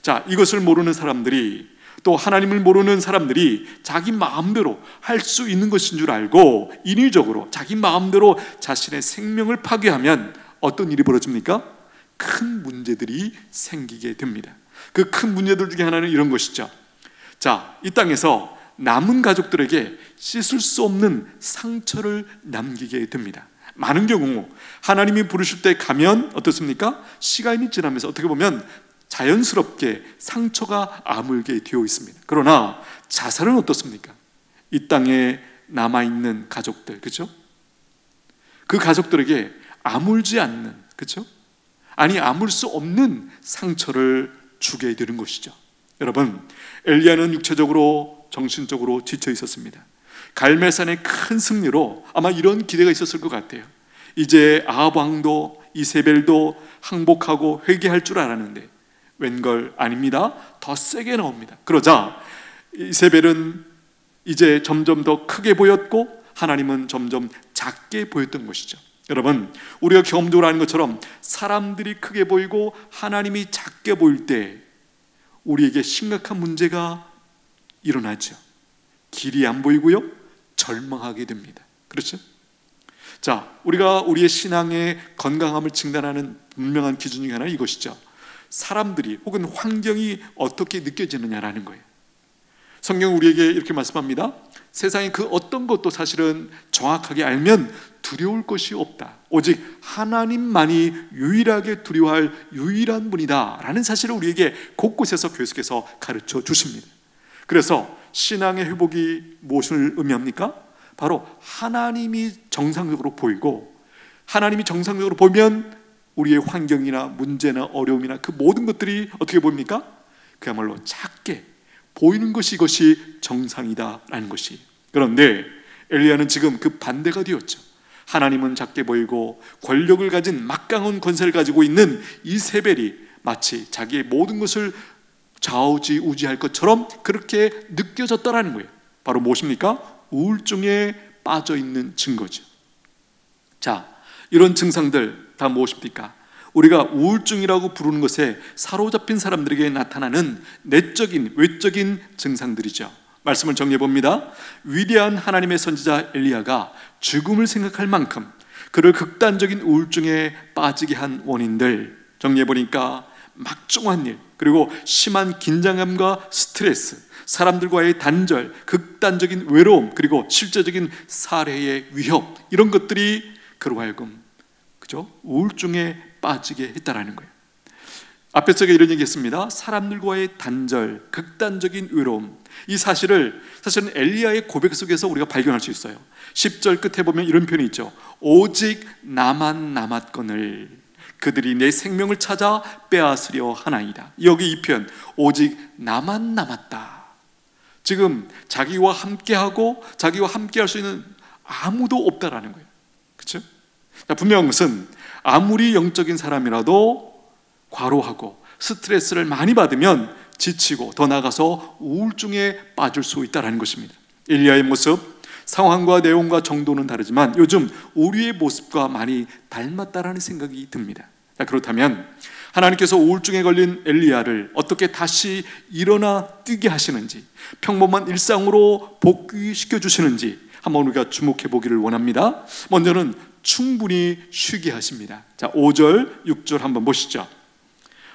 Speaker 1: 자, 이것을 모르는 사람들이, 또 하나님을 모르는 사람들이 자기 마음대로 할 수 있는 것인 줄 알고 인위적으로 자기 마음대로 자신의 생명을 파괴하면 어떤 일이 벌어집니까? 큰 문제들이 생기게 됩니다. 그 큰 문제들 중에 하나는 이런 것이죠. 자, 이 땅에서 남은 가족들에게 씻을 수 없는 상처를 남기게 됩니다. 많은 경우 하나님이 부르실 때 가면 어떻습니까? 시간이 지나면서 어떻게 보면 자연스럽게 상처가 아물게 되어 있습니다. 그러나 자살은 어떻습니까? 이 땅에 남아있는 가족들, 그렇죠? 그 가족들에게 아물지 않는, 그렇죠? 아니, 아물 수 없는 상처를 주게 되는 것이죠. 여러분, 엘리야는 육체적으로 정신적으로 지쳐 있었습니다. 갈멜산의 큰 승리로 아마 이런 기대가 있었을 것 같아요. 이제 아합 왕도 이세벨도 항복하고 회개할 줄 알았는데 웬걸 아닙니다. 더 세게 나옵니다. 그러자 이세벨은 이제 점점 더 크게 보였고 하나님은 점점 작게 보였던 것이죠. 여러분, 우리가 경험적으로 아는 것처럼 사람들이 크게 보이고 하나님이 작게 보일 때 우리에게 심각한 문제가 일어나죠. 길이 안 보이고요, 절망하게 됩니다. 그렇죠? 자, 우리가 우리의 신앙의 건강함을 진단하는 분명한 기준 중에 하나는 이것이죠. 사람들이 혹은 환경이 어떻게 느껴지느냐라는 거예요. 성경은 우리에게 이렇게 말씀합니다. 세상의 그 어떤 것도 사실은 정확하게 알면 두려울 것이 없다. 오직 하나님만이 유일하게 두려워할 유일한 분이다 라는 사실을 우리에게 곳곳에서 계속해서 가르쳐 주십니다. 그래서 신앙의 회복이 무엇을 의미합니까? 바로 하나님이 정상적으로 보이고, 하나님이 정상적으로 보면 우리의 환경이나 문제나 어려움이나 그 모든 것들이 어떻게 보입니까? 그야말로 작게 보이는 것이, 이것이 정상이다라는 것이. 그런데 엘리야는 지금 그 반대가 되었죠. 하나님은 작게 보이고 권력을 가진 막강한 권세를 가지고 있는 이세벨이 마치 자기의 모든 것을 좌우지우지할 것처럼 그렇게 느껴졌다라는 거예요. 바로 무엇입니까? 우울증에 빠져있는 증거죠. 자, 이런 증상들 다 무엇입니까? 우리가 우울증이라고 부르는 것에 사로잡힌 사람들에게 나타나는 내적인, 외적인 증상들이죠. 말씀을 정리해 봅니다. 위대한 하나님의 선지자 엘리야가 죽음을 생각할 만큼 그를 극단적인 우울증에 빠지게 한 원인들 정리해 보니까 막중한 일, 그리고 심한 긴장감과 스트레스, 사람들과의 단절, 극단적인 외로움, 그리고 실제적인 살해의 위협, 이런 것들이 그로 하여금, 그죠? 우울증에 빠지게 했다라는 거예요. 앞에 제가 이런 얘기했습니다. 사람들과의 단절, 극단적인 외로움, 이 사실은 엘리야의 고백 속에서 우리가 발견할 수 있어요. 10절 끝에 보면 이런 표현이 있죠. 오직 나만 남았거늘 그들이 내 생명을 찾아 빼앗으려 하나이다. 여기 이 표현, 오직 나만 남았다. 지금 자기와 함께하고 자기와 함께할 수 있는 아무도 없다라는 거예요. 그렇죠? 분명한 것은 아무리 영적인 사람이라도 과로하고 스트레스를 많이 받으면 지치고 더 나아가서 우울증에 빠질 수 있다는 것입니다. 엘리야의 모습, 상황과 내용과 정도는 다르지만 요즘 우리의 모습과 많이 닮았다라는 생각이 듭니다. 그렇다면 하나님께서 우울증에 걸린 엘리야를 어떻게 다시 일어나 뛰게 하시는지, 평범한 일상으로 복귀시켜 주시는지 한번 우리가 주목해 보기를 원합니다. 먼저는 충분히 쉬게 하십니다. 자, 5절, 6절 한번 보시죠.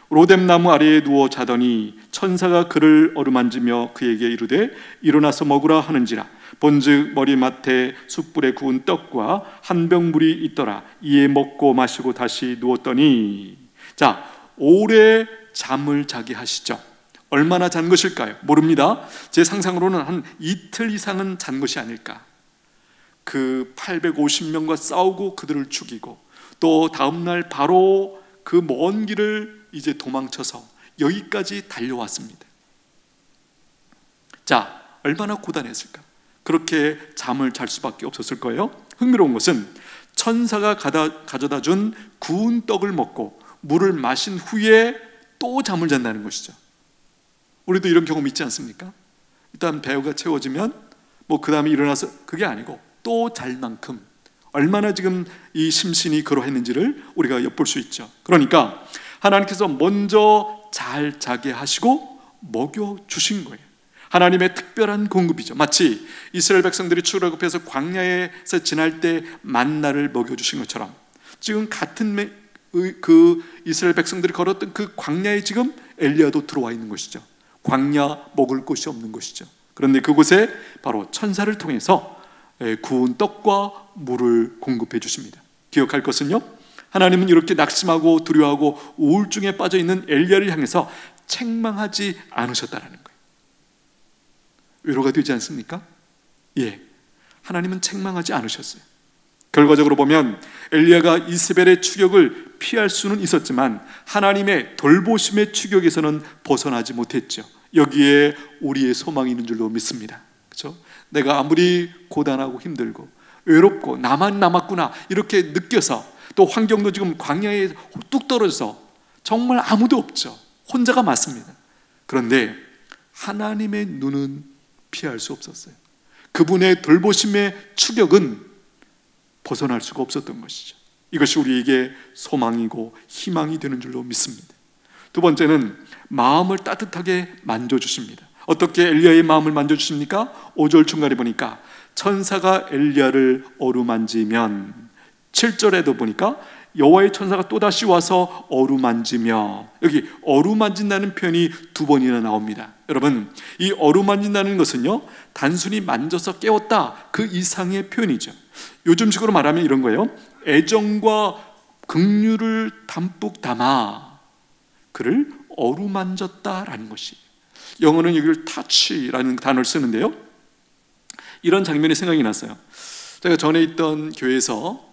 Speaker 1: 로뎀나무 아래에 누워 자더니 천사가 그를 어루만지며 그에게 이르되 일어나서 먹으라 하는지라. 본즉 머리맡에 숯불에 구운 떡과 한 병 물이 있더라. 이에 먹고 마시고 다시 누웠더니, 자, 오래 잠을 자게 하시죠. 얼마나 잔 것일까요? 모릅니다. 제 상상으로는 한 이틀 이상은 잔 것이 아닐까. 그 850명과 싸우고 그들을 죽이고 또 다음날 바로 그 먼 길을 이제 도망쳐서 여기까지 달려왔습니다. 자, 얼마나 고단했을까? 그렇게 잠을 잘 수밖에 없었을 거예요. 흥미로운 것은 천사가 가져다 준 구운 떡을 먹고 물을 마신 후에 또 잠을 잔다는 것이죠. 우리도 이런 경험 있지 않습니까? 일단 배가 채워지면 그 다음에 일어나서, 그게 아니고 또 잘 만큼 얼마나 지금 이 심신이 그러했는지를 우리가 엿볼 수 있죠. 그러니까 하나님께서 먼저 잘 자게 하시고 먹여주신 거예요. 하나님의 특별한 공급이죠. 마치 이스라엘 백성들이 출애굽해서 광야에서 지날 때 만나를 먹여주신 것처럼 지금 같은 그 이스라엘 백성들이 걸었던 그 광야에 지금 엘리야도 들어와 있는 것이죠. 광야, 먹을 곳이 없는 것이죠. 그런데 그곳에 바로 천사를 통해서 구운 떡과 물을 공급해 주십니다. 기억할 것은요, 하나님은 이렇게 낙심하고 두려워하고 우울증에 빠져 있는 엘리야를 향해서 책망하지 않으셨다라는 거예요. 위로가 되지 않습니까? 예, 하나님은 책망하지 않으셨어요. 결과적으로 보면 엘리야가 이세벨의 추격을 피할 수는 있었지만 하나님의 돌보심의 추격에서는 벗어나지 못했죠. 여기에 우리의 소망이 있는 줄로 믿습니다. 그렇죠? 내가 아무리 고단하고 힘들고 외롭고 나만 남았구나 이렇게 느껴서, 또 환경도 지금 광야에 뚝 떨어져서 정말 아무도 없죠. 혼자가 맞습니다. 그런데 하나님의 눈은 피할 수 없었어요. 그분의 돌보심의 추격은 벗어날 수가 없었던 것이죠. 이것이 우리에게 소망이고 희망이 되는 줄로 믿습니다. 두 번째는 마음을 따뜻하게 만져주십니다. 어떻게 엘리야의 마음을 만져주십니까? 5절 중간에 보니까 천사가 엘리야를 어루만지면, 7절에도 보니까 여호와의 천사가 또다시 와서 어루만지며, 여기 어루만진다는 표현이 2번이나 나옵니다. 여러분, 이 어루만진다는 것은요, 단순히 만져서 깨웠다 그 이상의 표현이죠. 요즘식으로 말하면 이런 거예요. 애정과 긍휼을 담뿍 담아 그를 어루만졌다라는 것이, 영어는 여기를 touch라는 단어를 쓰는데요, 이런 장면이 생각이 났어요. 제가 전에 있던 교회에서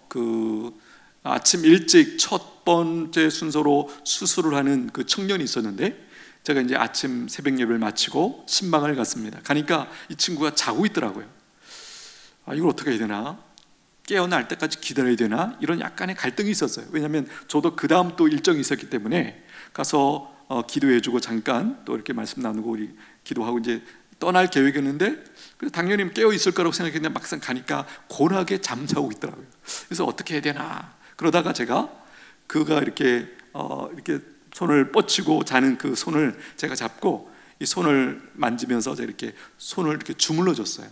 Speaker 1: 아침 일찍 첫 번째 순서로 수술을 하는 그 청년이 있었는데, 제가 이제 아침 새벽 예배를 마치고 신방을 갔습니다. 가니까 이 친구가 자고 있더라고요. 이걸 어떻게 해야 되나, 깨어날 때까지 기다려야 되나, 이런 약간의 갈등이 있었어요. 왜냐하면 저도 그 다음 또 일정이 있었기 때문에 가서 기도해주고 잠깐 또 이렇게 말씀 나누고 우리 기도하고 이제 떠날 계획이었는데, 그래서 당연히 깨어 있을 거라고 생각했는데 막상 가니까 고라하게 잠자고 있더라고요. 그래서 어떻게 해야 되나, 그러다가 제가 그가 이렇게 손을 뻗치고 자는 그 손을 제가 잡고 이 손을 만지면서 제가 이렇게 손을 이렇게 주물러 줬어요.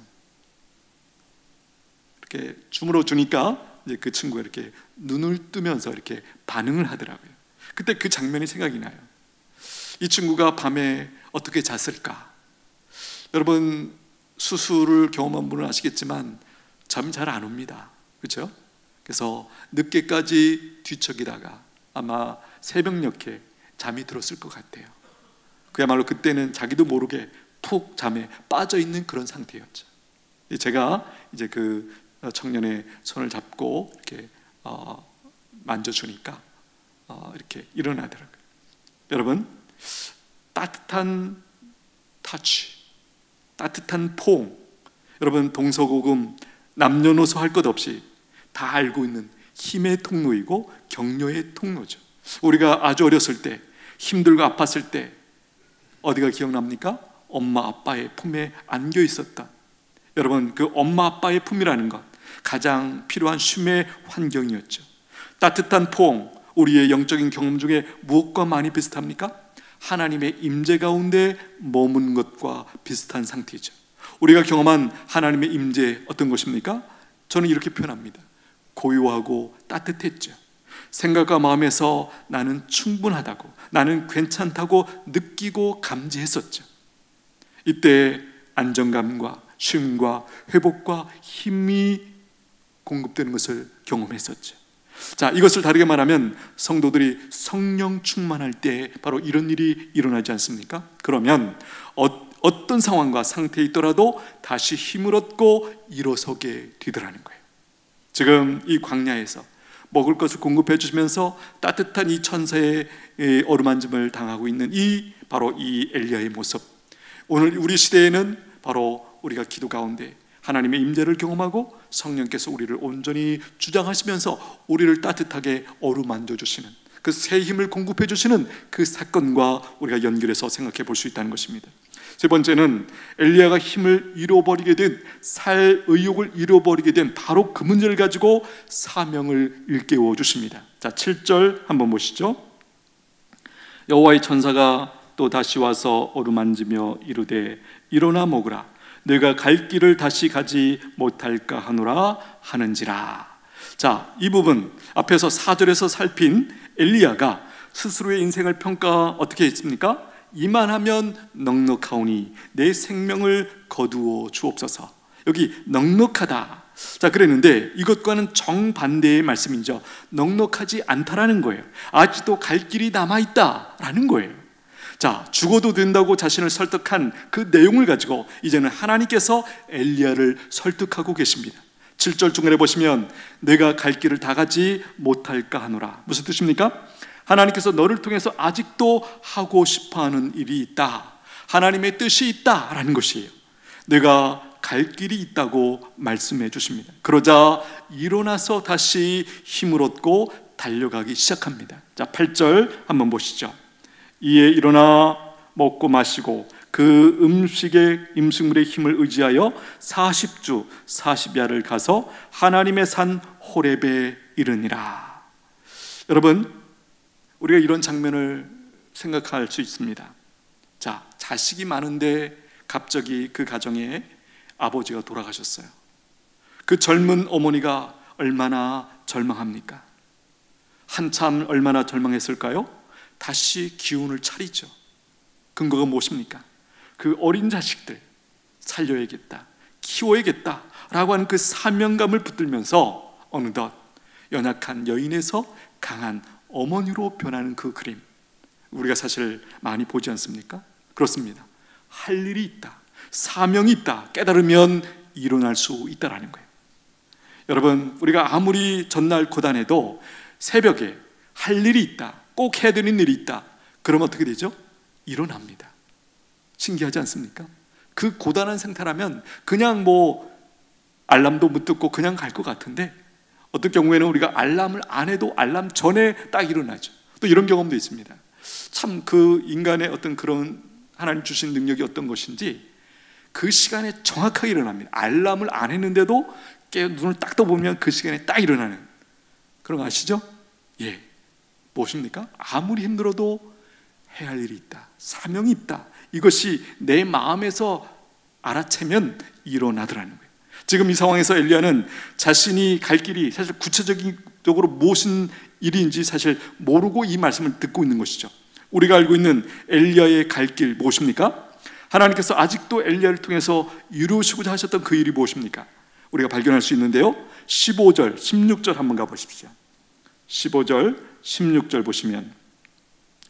Speaker 1: 이렇게 주물러 주니까 이제 그 친구가 이렇게 눈을 뜨면서 이렇게 반응을 하더라고요. 그때 그 장면이 생각이 나요. 이 친구가 밤에 어떻게 잤을까? 여러분, 수술을 경험한 분은 아시겠지만 잠이 잘 안 옵니다. 그렇죠? 그래서 늦게까지 뒤척이다가 아마 새벽녘에 잠이 들었을 것 같아요. 그야말로 그때는 자기도 모르게 푹 잠에 빠져 있는 그런 상태였죠. 제가 이제 그 청년의 손을 잡고 이렇게 만져주니까 이렇게 일어나더라고요. 여러분, 따뜻한 터치, 따뜻한 포옹, 여러분 동서고금 남녀노소 할 것 없이 다 알고 있는 힘의 통로이고 격려의 통로죠. 우리가 아주 어렸을 때 힘들고 아팠을 때 어디가 기억납니까? 엄마 아빠의 품에 안겨 있었던, 여러분 그 엄마 아빠의 품이라는 것 가장 필요한 쉼의 환경이었죠. 따뜻한 포옹, 우리의 영적인 경험 중에 무엇과 많이 비슷합니까? 하나님의 임재 가운데 머문 것과 비슷한 상태죠. 우리가 경험한 하나님의 임재 어떤 것입니까? 저는 이렇게 표현합니다. 고요하고 따뜻했죠. 생각과 마음에서 나는 충분하다고, 나는 괜찮다고 느끼고 감지했었죠. 이때 안정감과 쉼과 회복과 힘이 공급되는 것을 경험했었죠. 자, 이것을 다르게 말하면 성도들이 성령 충만할 때 바로 이런 일이 일어나지 않습니까? 그러면 어떤 상황과 상태에 있더라도 다시 힘을 얻고 일어서게 되더라는 거예요. 지금 이 광야에서 먹을 것을 공급해 주시면서 따뜻한 이 천사의 어루만짐을 당하고 있는 바로 이 엘리야의 모습, 오늘 우리 시대에는 바로 우리가 기도 가운데 하나님의 임재를 경험하고 성령께서 우리를 온전히 주장하시면서 우리를 따뜻하게 어루만져 주시는 그 새 힘을 공급해 주시는 그 사건과 우리가 연결해서 생각해 볼 수 있다는 것입니다. 세 번째는 엘리야가 힘을 잃어버리게 된, 살 의욕을 잃어버리게 된 바로 그 문제를 가지고 사명을 일깨워 주십니다. 자, 7절 한번 보시죠. 여호와의 천사가 또 다시 와서 어루만지며 이르되 일어나 먹으라. 내가 갈 길을 다시 가지 못할까 하노라 하는지라. 자, 이 부분 앞에서 4절에서 살핀 엘리야가 스스로의 인생을 평가 어떻게 했습니까? 이만하면 넉넉하오니 내 생명을 거두어 주옵소서. 여기 넉넉하다, 자, 그랬는데 이것과는 정반대의 말씀이죠. 넉넉하지 않다라는 거예요. 아직도 갈 길이 남아있다라는 거예요. 자, 죽어도 된다고 자신을 설득한 그 내용을 가지고 이제는 하나님께서 엘리야를 설득하고 계십니다. 7절 중간에 보시면 내가 갈 길을 다 가지 못할까 하노라. 무슨 뜻입니까? 하나님께서 너를 통해서 아직도 하고 싶어하는 일이 있다, 하나님의 뜻이 있다라는 것이에요. 내가 갈 길이 있다고 말씀해 주십니다. 그러자 일어나서 다시 힘을 얻고 달려가기 시작합니다. 자, 8절 한번 보시죠. 이에 일어나 먹고 마시고 그 음식물의 힘을 의지하여 40주 40야를 가서 하나님의 산 호렙에 이르니라. 여러분, 우리가 이런 장면을 생각할 수 있습니다. 자, 자식이 많은데 갑자기 그 가정에 아버지가 돌아가셨어요. 그 젊은 어머니가 얼마나 절망합니까? 한참 얼마나 절망했을까요? 다시 기운을 차리죠. 근거가 무엇입니까? 그 어린 자식들 살려야겠다, 키워야겠다 라고 하는 그 사명감을 붙들면서 어느덧 연약한 여인에서 강한 어머니로 변하는 그 그림, 우리가 사실 많이 보지 않습니까? 그렇습니다. 할 일이 있다, 사명이 있다 깨달으면 일어날 수 있다라는 거예요. 여러분, 우리가 아무리 전날 고단해도 새벽에 할 일이 있다, 꼭 해야 되는 일이 있다, 그러면 어떻게 되죠? 일어납니다. 신기하지 않습니까? 그 고단한 상태라면 그냥 알람도 못 듣고 그냥 갈 것 같은데 어떤 경우에는 우리가 알람을 안 해도 알람 전에 딱 일어나죠. 또 이런 경험도 있습니다. 참 그 인간의 어떤 그런 하나님 주신 능력이 어떤 것인지 그 시간에 정확하게 일어납니다. 알람을 안 했는데도 눈을 딱 떠보면 그 시간에 딱 일어나는 그런 거 아시죠? 예, 무엇입니까? 아무리 힘들어도 해야 할 일이 있다, 사명이 있다, 이것이 내 마음에서 알아채면 일어나더라는 거예요. 지금 이 상황에서 엘리야는 자신이 갈 길이 사실 구체적으로 무슨 일인지 사실 모르고 이 말씀을 듣고 있는 것이죠. 우리가 알고 있는 엘리야의 갈 길 무엇입니까? 하나님께서 아직도 엘리야를 통해서 이루시고자 하셨던 그 일이 무엇입니까? 우리가 발견할 수 있는데요, 15절, 16절 한번 가보십시오. 15절, 16절 보시면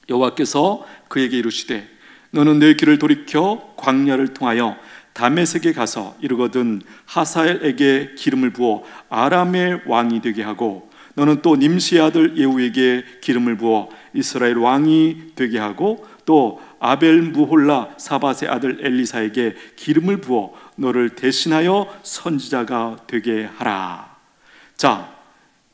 Speaker 1: 여호와께서 그에게 이르시되 너는 내 길을 돌이켜 광야를 통하여 다메섹에 가서 이르거든 하사엘에게 기름을 부어 아람의 왕이 되게 하고 너는 또 님시의 아들 예후에게 기름을 부어 이스라엘 왕이 되게 하고 또 아벨무홀라 사밧의 아들 엘리사에게 기름을 부어 너를 대신하여 선지자가 되게 하라. 자,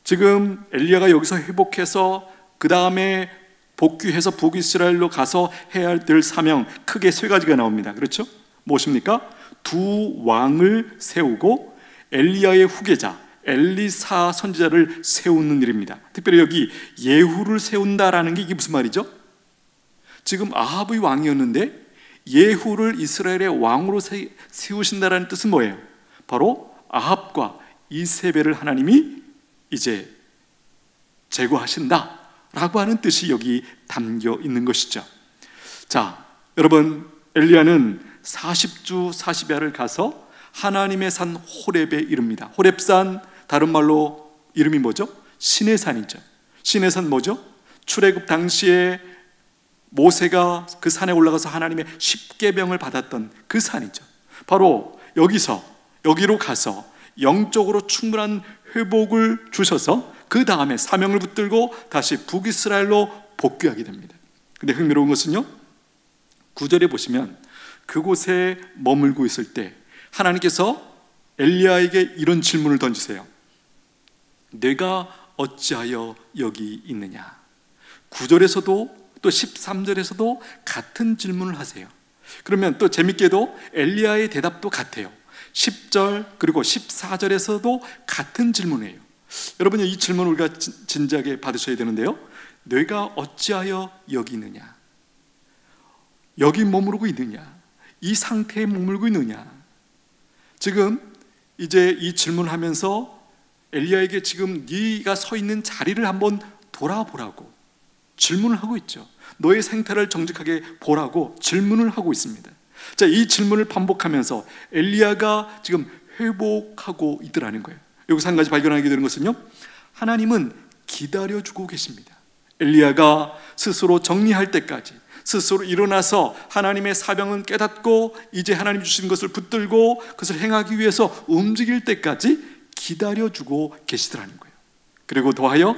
Speaker 1: 지금 엘리야가 여기서 회복해서 그 다음에 복귀해서 북이스라엘로 가서 해야 될 사명, 크게 세 가지가 나옵니다. 그렇죠? 무엇입니까? 두 왕을 세우고 엘리야의 후계자 엘리사 선지자를 세우는 일입니다. 특별히 여기 예후를 세운다라는 게 이게 무슨 말이죠? 지금 아합의 왕이었는데 예후를 이스라엘의 왕으로 세우신다라는 뜻은 뭐예요? 바로 아합과 이세벨을 하나님이 이제 제거하신다 라고 하는 뜻이 여기 담겨 있는 것이죠. 자, 여러분, 엘리야는 40주 40야를 가서 하나님의 산 호렙에 이릅니다. 호렙산, 다른 말로 이름이 뭐죠? 신의 산이죠. 신의 산 뭐죠? 출애굽 당시에 모세가 그 산에 올라가서 하나님의 십계명을 받았던 그 산이죠. 바로 여기로 가서 영적으로 충분한 회복을 주셔서 그 다음에 사명을 붙들고 다시 북이스라엘로 복귀하게 됩니다. 근데 흥미로운 것은요, 9절에 보시면 그곳에 머물고 있을 때 하나님께서 엘리야에게 이런 질문을 던지세요. 내가 어찌하여 여기 있느냐? 9절에서도 또 13절에서도 같은 질문을 하세요. 그러면 또 재밌게도 엘리야의 대답도 같아요. 10절 그리고 14절에서도 같은 질문이에요. 여러분, 이 질문을 우리가 진지하게 받으셔야 되는데요. 내가 어찌하여 여기 있느냐? 여기 머무르고 있느냐? 이 상태에 머물고 있느냐? 지금 이제 이 질문을 하면서 엘리야에게 지금 네가 서 있는 자리를 한번 돌아보라고 질문을 하고 있죠. 너의 생태를 정직하게 보라고 질문을 하고 있습니다. 자, 이 질문을 반복하면서 엘리야가 지금 회복하고 있더라는 거예요. 여기서 한 가지 발견하게 되는 것은요, 하나님은 기다려주고 계십니다. 엘리야가 스스로 정리할 때까지, 스스로 일어나서 하나님의 사명은 깨닫고 이제 하나님 주신 것을 붙들고 그것을 행하기 위해서 움직일 때까지 기다려주고 계시더라는 거예요. 그리고 더하여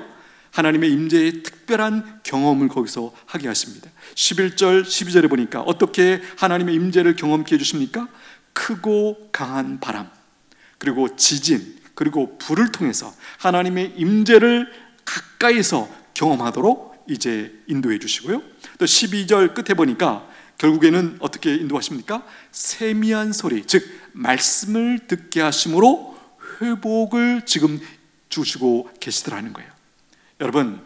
Speaker 1: 하나님의 임재의 특별한 경험을 거기서 하게 하십니다. 11절 12절에 보니까 어떻게 하나님의 임재를 경험케 해주십니까? 크고 강한 바람, 그리고 지진, 그리고 불을 통해서 하나님의 임재를 가까이서 경험하도록 이제 인도해 주시고요. 또 12절 끝에 보니까 결국에는 어떻게 인도하십니까? 세미한 소리, 즉 말씀을 듣게 하심으로 회복을 지금 주시고 계시더라는 거예요. 여러분,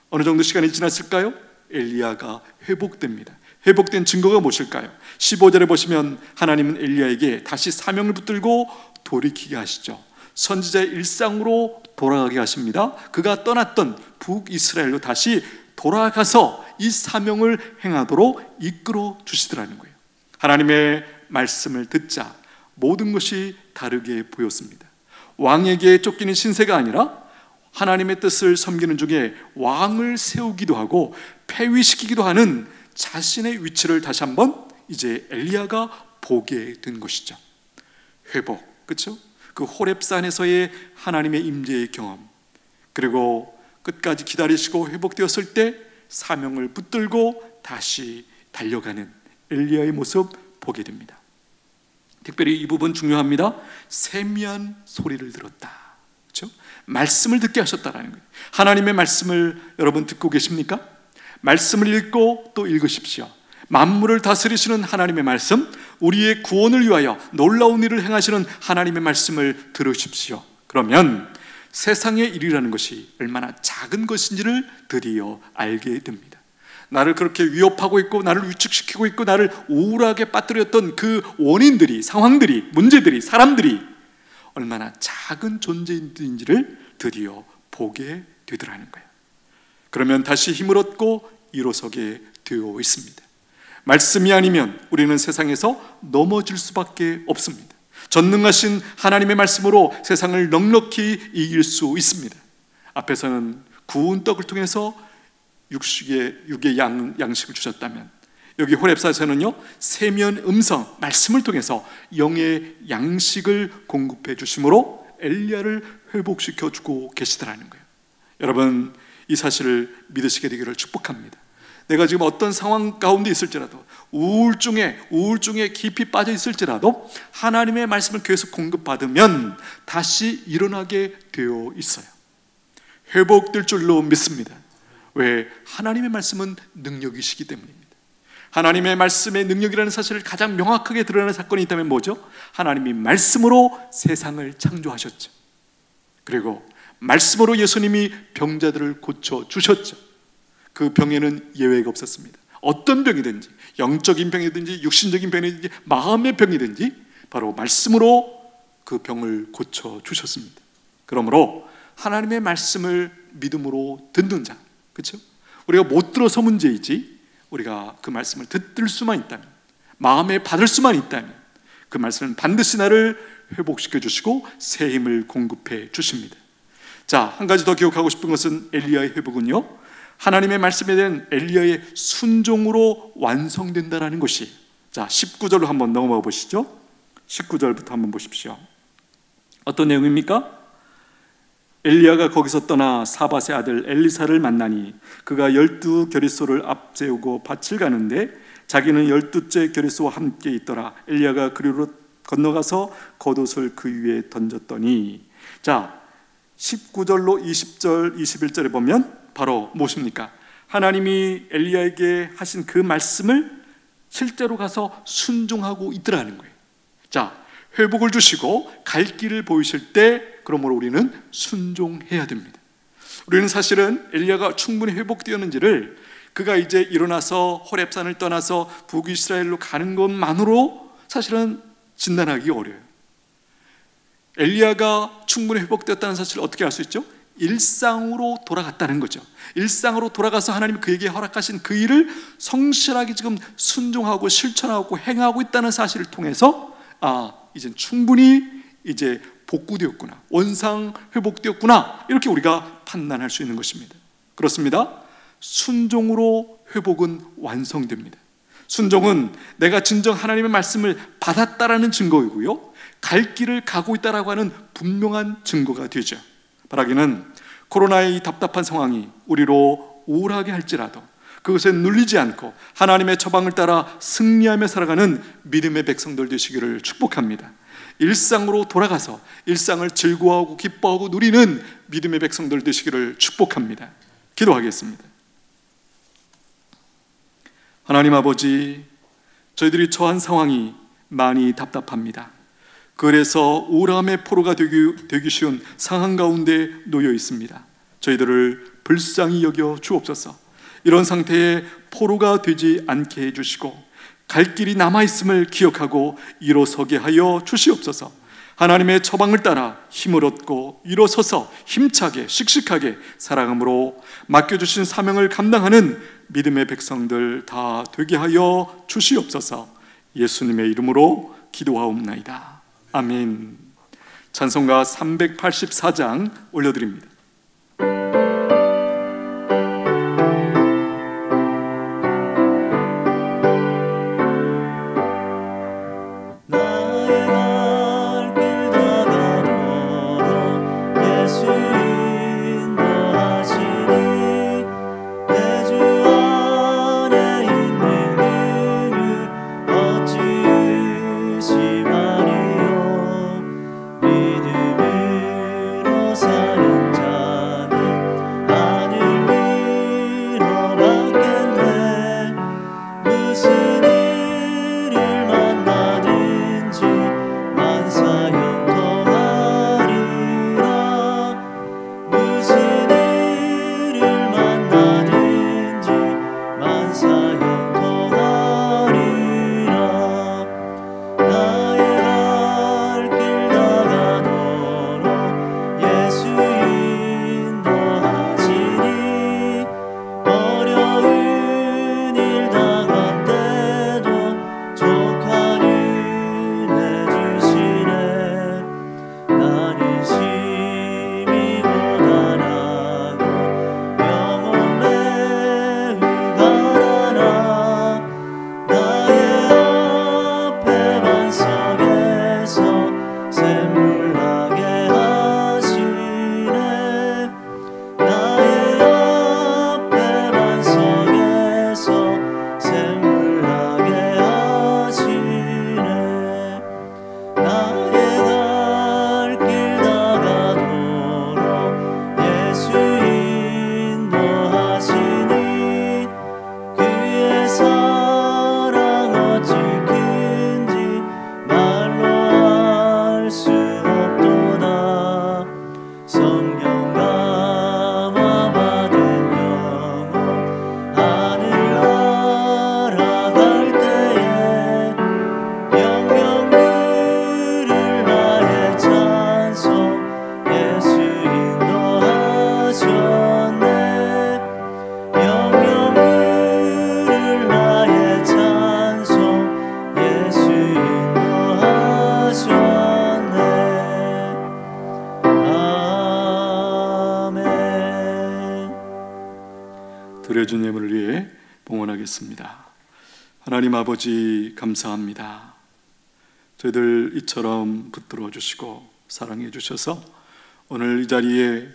Speaker 1: 어느 정도 시간이 지났을까요? 엘리야가 회복됩니다. 회복된 증거가 무엇일까요? 15절에 보시면 하나님은 엘리야에게 다시 사명을 붙들고 돌이키게 하시죠. 선지자의 일상으로 돌아가게 하십니다. 그가 떠났던 북이스라엘로 다시 돌아가서 이 사명을 행하도록 이끌어 주시더라는 거예요. 하나님의 말씀을 듣자 모든 것이 다르게 보였습니다. 왕에게 쫓기는 신세가 아니라 하나님의 뜻을 섬기는 중에 왕을 세우기도 하고 폐위시키기도 하는 자신의 위치를 다시 한번 이제 엘리야가 보게 된 것이죠. 회복, 그렇죠? 그 호렙산에서의 하나님의 임재의 경험, 그리고 끝까지 기다리시고 회복되었을 때 사명을 붙들고 다시 달려가는 엘리야의 모습 보게 됩니다. 특별히 이 부분 중요합니다. 세미한 소리를 들었다, 그렇죠? 말씀을 듣게 하셨다라는 거예요. 하나님의 말씀을 여러분 듣고 계십니까? 말씀을 읽고 또 읽으십시오. 만물을 다스리시는 하나님의 말씀, 우리의 구원을 위하여 놀라운 일을 행하시는 하나님의 말씀을 들으십시오. 그러면 세상의 일이라는 것이 얼마나 작은 것인지를 드디어 알게 됩니다. 나를 그렇게 위협하고 있고 나를 위축시키고 있고 나를 우울하게 빠뜨렸던 그 원인들이, 상황들이, 문제들이, 사람들이 얼마나 작은 존재인지를 드디어 보게 되더라는 거예요. 그러면 다시 힘을 얻고 일어서게 되어 있습니다. 말씀이 아니면 우리는 세상에서 넘어질 수밖에 없습니다. 전능하신 하나님의 말씀으로 세상을 넉넉히 이길 수 있습니다. 앞에서는 구운 떡을 통해서 육의 양식을 주셨다면, 여기 호렙산에서는요 세미한 음성, 말씀을 통해서 영의 양식을 공급해 주심으로 엘리야를 회복시켜 주고 계시더라는 거예요. 여러분, 이 사실을 믿으시게 되기를 축복합니다. 내가 지금 어떤 상황 가운데 있을지라도, 우울증에 깊이 빠져 있을지라도 하나님의 말씀을 계속 공급받으면 다시 일어나게 되어 있어요. 회복될 줄로 믿습니다. 왜? 하나님의 말씀은 능력이시기 때문입니다. 하나님의 말씀의 능력이라는 사실을 가장 명확하게 드러내는 사건이 있다면 뭐죠? 하나님이 말씀으로 세상을 창조하셨죠. 그리고 말씀으로 예수님이 병자들을 고쳐주셨죠. 그 병에는 예외가 없었습니다. 어떤 병이든지, 영적인 병이든지 육신적인 병이든지 마음의 병이든지 바로 말씀으로 그 병을 고쳐주셨습니다. 그러므로 하나님의 말씀을 믿음으로 듣는 자, 그렇죠? 우리가 못 들어서 문제이지 우리가 그 말씀을 듣을 수만 있다면, 마음에 받을 수만 있다면 그 말씀은 반드시 나를 회복시켜 주시고 새 힘을 공급해 주십니다. 자, 한 가지 더 기억하고 싶은 것은 엘리야의 회복은요, 하나님의 말씀에 대한 엘리야의 순종으로 완성된다라는 것이, 자 19절로 한번 넘어가 보시죠. 19절부터 한번 보십시오. 어떤 내용입니까? 엘리야가 거기서 떠나 사밧의 아들 엘리사를 만나니 그가 12 겨릿소를 앞세우고 밭을 가는데 자기는 12째 겨릿소와 함께 있더라. 엘리야가 그리로 건너가서 겉옷을 그 위에 던졌더니, 자 19절로 20절 21절에 보면 바로 무엇입니까? 하나님이 엘리야에게 하신 그 말씀을 실제로 가서 순종하고 있더라는 거예요. 자, 회복을 주시고 갈 길을 보이실 때 그러므로 우리는 순종해야 됩니다. 우리는 사실은 엘리야가 충분히 회복되었는지를 그가 이제 일어나서 호렙산을 떠나서 북이스라엘로 가는 것만으로 사실은 진단하기 어려워요. 엘리야가 충분히 회복되었다는 사실을 어떻게 알 수 있죠? 일상으로 돌아갔다는 거죠. 일상으로 돌아가서 하나님이 그에게 허락하신 그 일을 성실하게 지금 순종하고 실천하고 행하고 있다는 사실을 통해서 이제 충분히 이제 복구되었구나, 원상 회복되었구나, 이렇게 우리가 판단할 수 있는 것입니다. 그렇습니다. 순종으로 회복은 완성됩니다. 순종은 내가 진정 하나님의 말씀을 받았다라는 증거이고요, 갈 길을 가고 있다라고 하는 분명한 증거가 되죠. 바라기는 코로나의 이 답답한 상황이 우리로 우울하게 할지라도 그것에 눌리지 않고 하나님의 처방을 따라 승리하며 살아가는 믿음의 백성들 되시기를 축복합니다. 일상으로 돌아가서 일상을 즐거워하고 기뻐하고 누리는 믿음의 백성들 되시기를 축복합니다. 기도하겠습니다. 하나님 아버지, 저희들이 처한 상황이 많이 답답합니다. 그래서 우울함의 포로가 되기 쉬운 상황 가운데 놓여 있습니다. 저희들을 불쌍히 여겨 주옵소서. 이런 상태에 포로가 되지 않게 해주시고 갈 길이 남아있음을 기억하고 일어서게 하여 주시옵소서. 하나님의 처방을 따라 힘을 얻고 일어서서 힘차게 씩씩하게 살아감으로 맡겨주신 사명을 감당하는 믿음의 백성들 다 되게 하여 주시옵소서. 예수님의 이름으로 기도하옵나이다. 아멘. 찬송가 384장 올려드립니다. 드려준 예물을 위해 봉헌하겠습니다. 하나님 아버지, 감사합니다. 저희들 이처럼 붙들어 주시고 사랑해 주셔서 오늘 이 자리에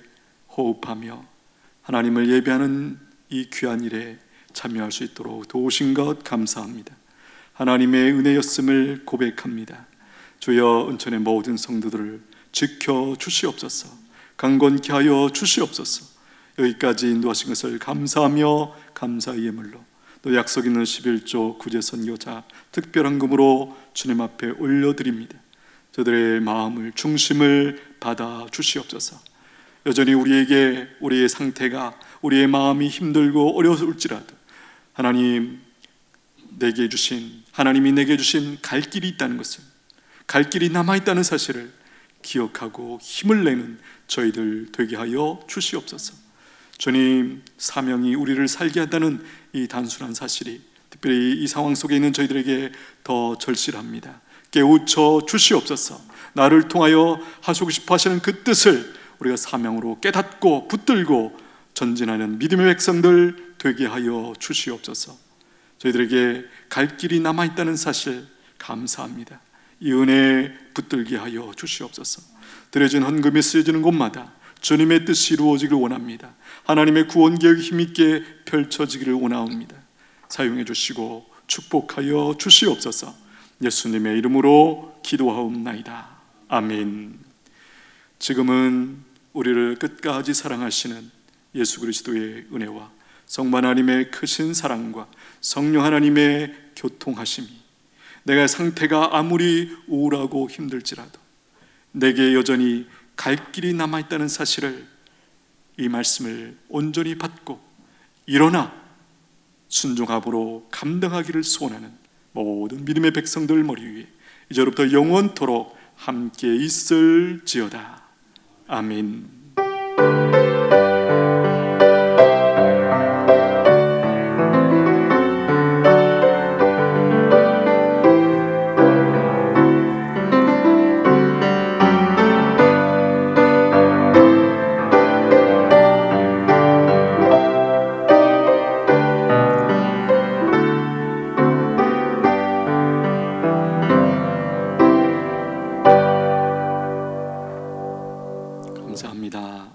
Speaker 1: 호흡하며 하나님을 예배하는 이 귀한 일에 참여할 수 있도록 도우신 것 감사합니다. 하나님의 은혜였음을 고백합니다. 주여 은천의 모든 성도들을 지켜 주시옵소서. 강건케 하여 주시옵소서. 여기까지 인도하신 것을 감사하며 감사의 예물로 또 약속 있는 11조 구제 선교자 특별한 금으로 주님 앞에 올려드립니다. 저들의 마음을 중심을 받아 주시옵소서. 여전히 우리에게 우리의 상태가 우리의 마음이 힘들고 어려울지라도 하나님이 내게 주신 갈 길이 있다는 것을, 갈 길이 남아있다는 사실을 기억하고 힘을 내는 저희들 되게 하여 주시옵소서. 주님, 사명이 우리를 살게 한다는 이 단순한 사실이 특별히 이 상황 속에 있는 저희들에게 더 절실합니다. 깨우쳐 주시옵소서. 나를 통하여 하시고 싶어 하시는 그 뜻을 우리가 사명으로 깨닫고 붙들고 전진하는 믿음의 백성들 되게 하여 주시옵소서. 저희들에게 갈 길이 남아있다는 사실 감사합니다. 이 은혜에 붙들게 하여 주시옵소서. 드려진 헌금이 쓰여지는 곳마다 주님의 뜻이 이루어지기를 원합니다. 하나님의 구원 계획이 힘있게 펼쳐지기를 원합니다. 사용해 주시고 축복하여 주시옵소서. 예수님의 이름으로 기도하옵나이다. 아멘. 지금은 우리를 끝까지 사랑하시는 예수 그리스도의 은혜와 성부 하나님의 크신 사랑과 성령 하나님의 교통하심이 내가 상태가 아무리 우울하고 힘들지라도 내게 여전히 갈 길이 남아있다는 사실을, 이 말씀을 온전히 받고 일어나 순종함으로 감당하기를 소원하는 모든 믿음의 백성들 머리 위에 이제로부터 영원토록 함께 있을지어다. 아멘.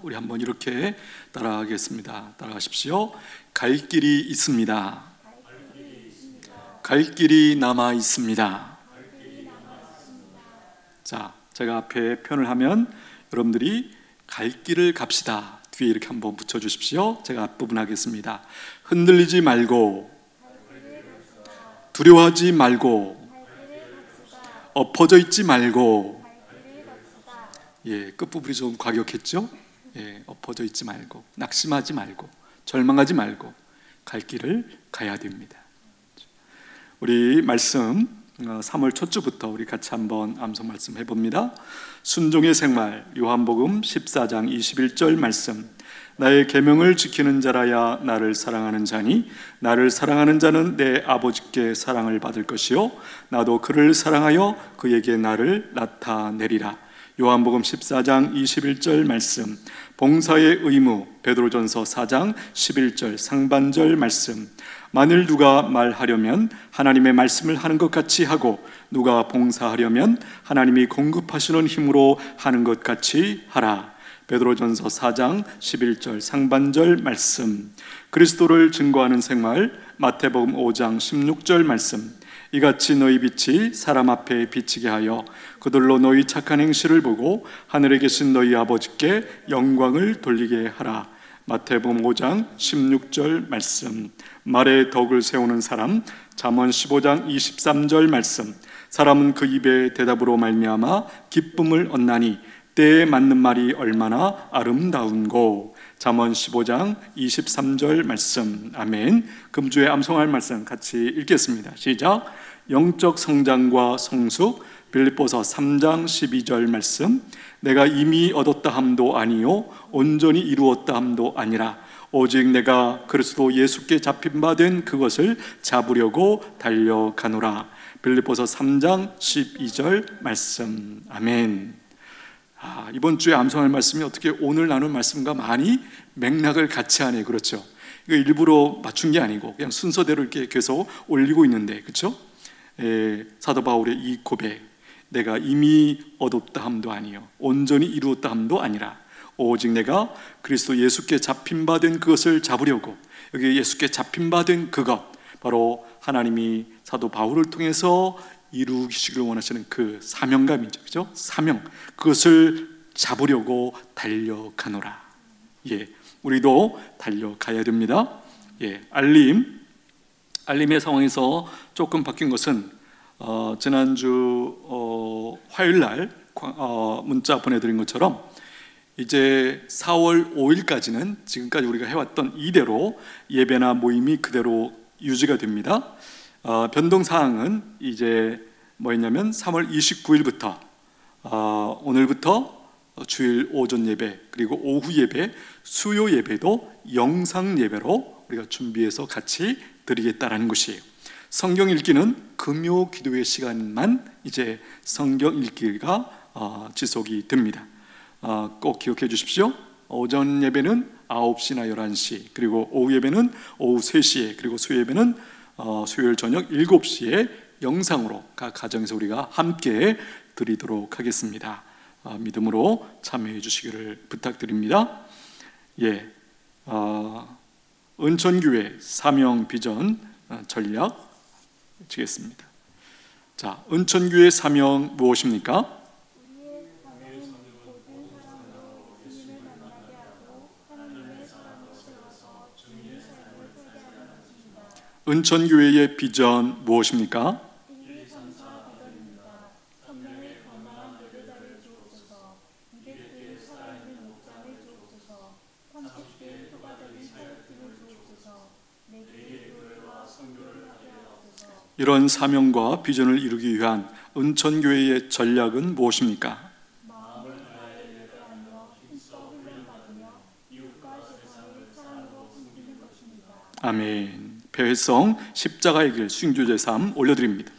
Speaker 1: 우리 한번 이렇게 따라하겠습니다. 따라하십시오. 갈 길이 있습니다. 갈 길이 남아 있습니다. 자, 제가 앞에 표현을 하면 여러분들이 갈 길을 갑시다 뒤에 이렇게 한번 붙여주십시오. 제가 앞부분 하겠습니다. 흔들리지 말고, 두려워하지 말고, 엎어져 있지 말고. 예, 끝부분이 좀 과격했죠? 예, 엎어져 있지 말고, 낙심하지 말고, 절망하지 말고 갈 길을 가야 됩니다. 우리 말씀 3월 첫 주부터 우리 같이 한번 암송 말씀 해봅니다. 순종의 생활, 요한복음 14장 21절 말씀. 나의 계명을 지키는 자라야 나를 사랑하는 자니 나를 사랑하는 자는 내 아버지께 사랑을 받을 것이요 나도 그를 사랑하여 그에게 나를 나타내리라. 요한복음 14장 21절 말씀. 봉사의 의무, 베드로전서 4장 11절 상반절 말씀. 만일 누가 말하려면 하나님의 말씀을 하는 것 같이 하고 누가 봉사하려면 하나님이 공급하시는 힘으로 하는 것 같이 하라. 베드로전서 4장 11절 상반절 말씀. 그리스도를 증거하는 생활, 마태복음 5장 16절 말씀. 이같이 너희 빛이 사람 앞에 비치게 하여 그들로 너희 착한 행실을 보고 하늘에 계신 너희 아버지께 영광을 돌리게 하라. 마태복음 5장 16절 말씀. 말에 덕을 세우는 사람, 잠언 15장 23절 말씀. 사람은 그 입의 대답으로 말미암아 기쁨을 얻나니 때에 맞는 말이 얼마나 아름다운고. 잠언 15장 23절 말씀. 아멘. 금주에 암송할 말씀 같이 읽겠습니다. 시작. 영적 성장과 성숙. 빌립보서 3장 12절 말씀. 내가 이미 얻었다 함도 아니요 온전히 이루었다 함도 아니라 오직 내가 그리스도 예수께 잡힌 바 된 그것을 잡으려고 달려가노라. 빌립보서 3장 12절 말씀. 아멘. 이번 주에 암송할 말씀이 어떻게 오늘 나눈 말씀과 많이 맥락을 같이 하네. 그렇죠? 이거 일부러 맞춘 게 아니고 그냥 순서대로 이렇게 계속 올리고 있는데, 그렇죠? 사도 바울의 이 고백, 내가 이미 얻었다 함도 아니요 온전히 이루었다 함도 아니라 오직 내가 그리스도 예수께 잡힌 바 된 그것을 잡으려고. 여기 예수께 잡힌 바 된 그것, 바로 하나님이 사도 바울을 통해서 이루시기를 원하시는 그 사명감이죠, 그죠? 사명, 그것을 잡으려고 달려가노라. 예, 우리도 달려가야 됩니다. 예, 알림의 상황에서 조금 바뀐 것은 지난주 화요일 날 문자 보내드린 것처럼 이제 4월 5일까지는 지금까지 우리가 해왔던 이대로 예배나 모임이 그대로 유지가 됩니다. 변동사항은 이제 뭐였냐면 3월 29일부터 오늘부터 주일 오전 예배 그리고 오후 예배, 수요 예배도 영상 예배로 우리가 준비해서 같이 드리겠다라는 것이에요. 성경 읽기는 금요 기도회 시간만 이제 성경 읽기가 지속이 됩니다. 꼭 기억해 주십시오. 오전 예배는 9시나 11시, 그리고 오후 예배는 오후 3시에, 그리고 수요 예배는 수요일 저녁 7시에 영상으로 각 가정에서 우리가 함께 드리도록 하겠습니다. 믿음으로 참여해 주시기를 부탁드립니다. 예, 은천교회 사명 비전 전략 주겠습니다. 자, 은천교회 사명 무엇입니까? 은천교회의 비전 무엇입니까? 이런 사명과 비전을 이루기 위한 은천교회의 전략은 무엇입니까? 아멘. 배회성 십자가의 길 순교제 삶 올려드립니다.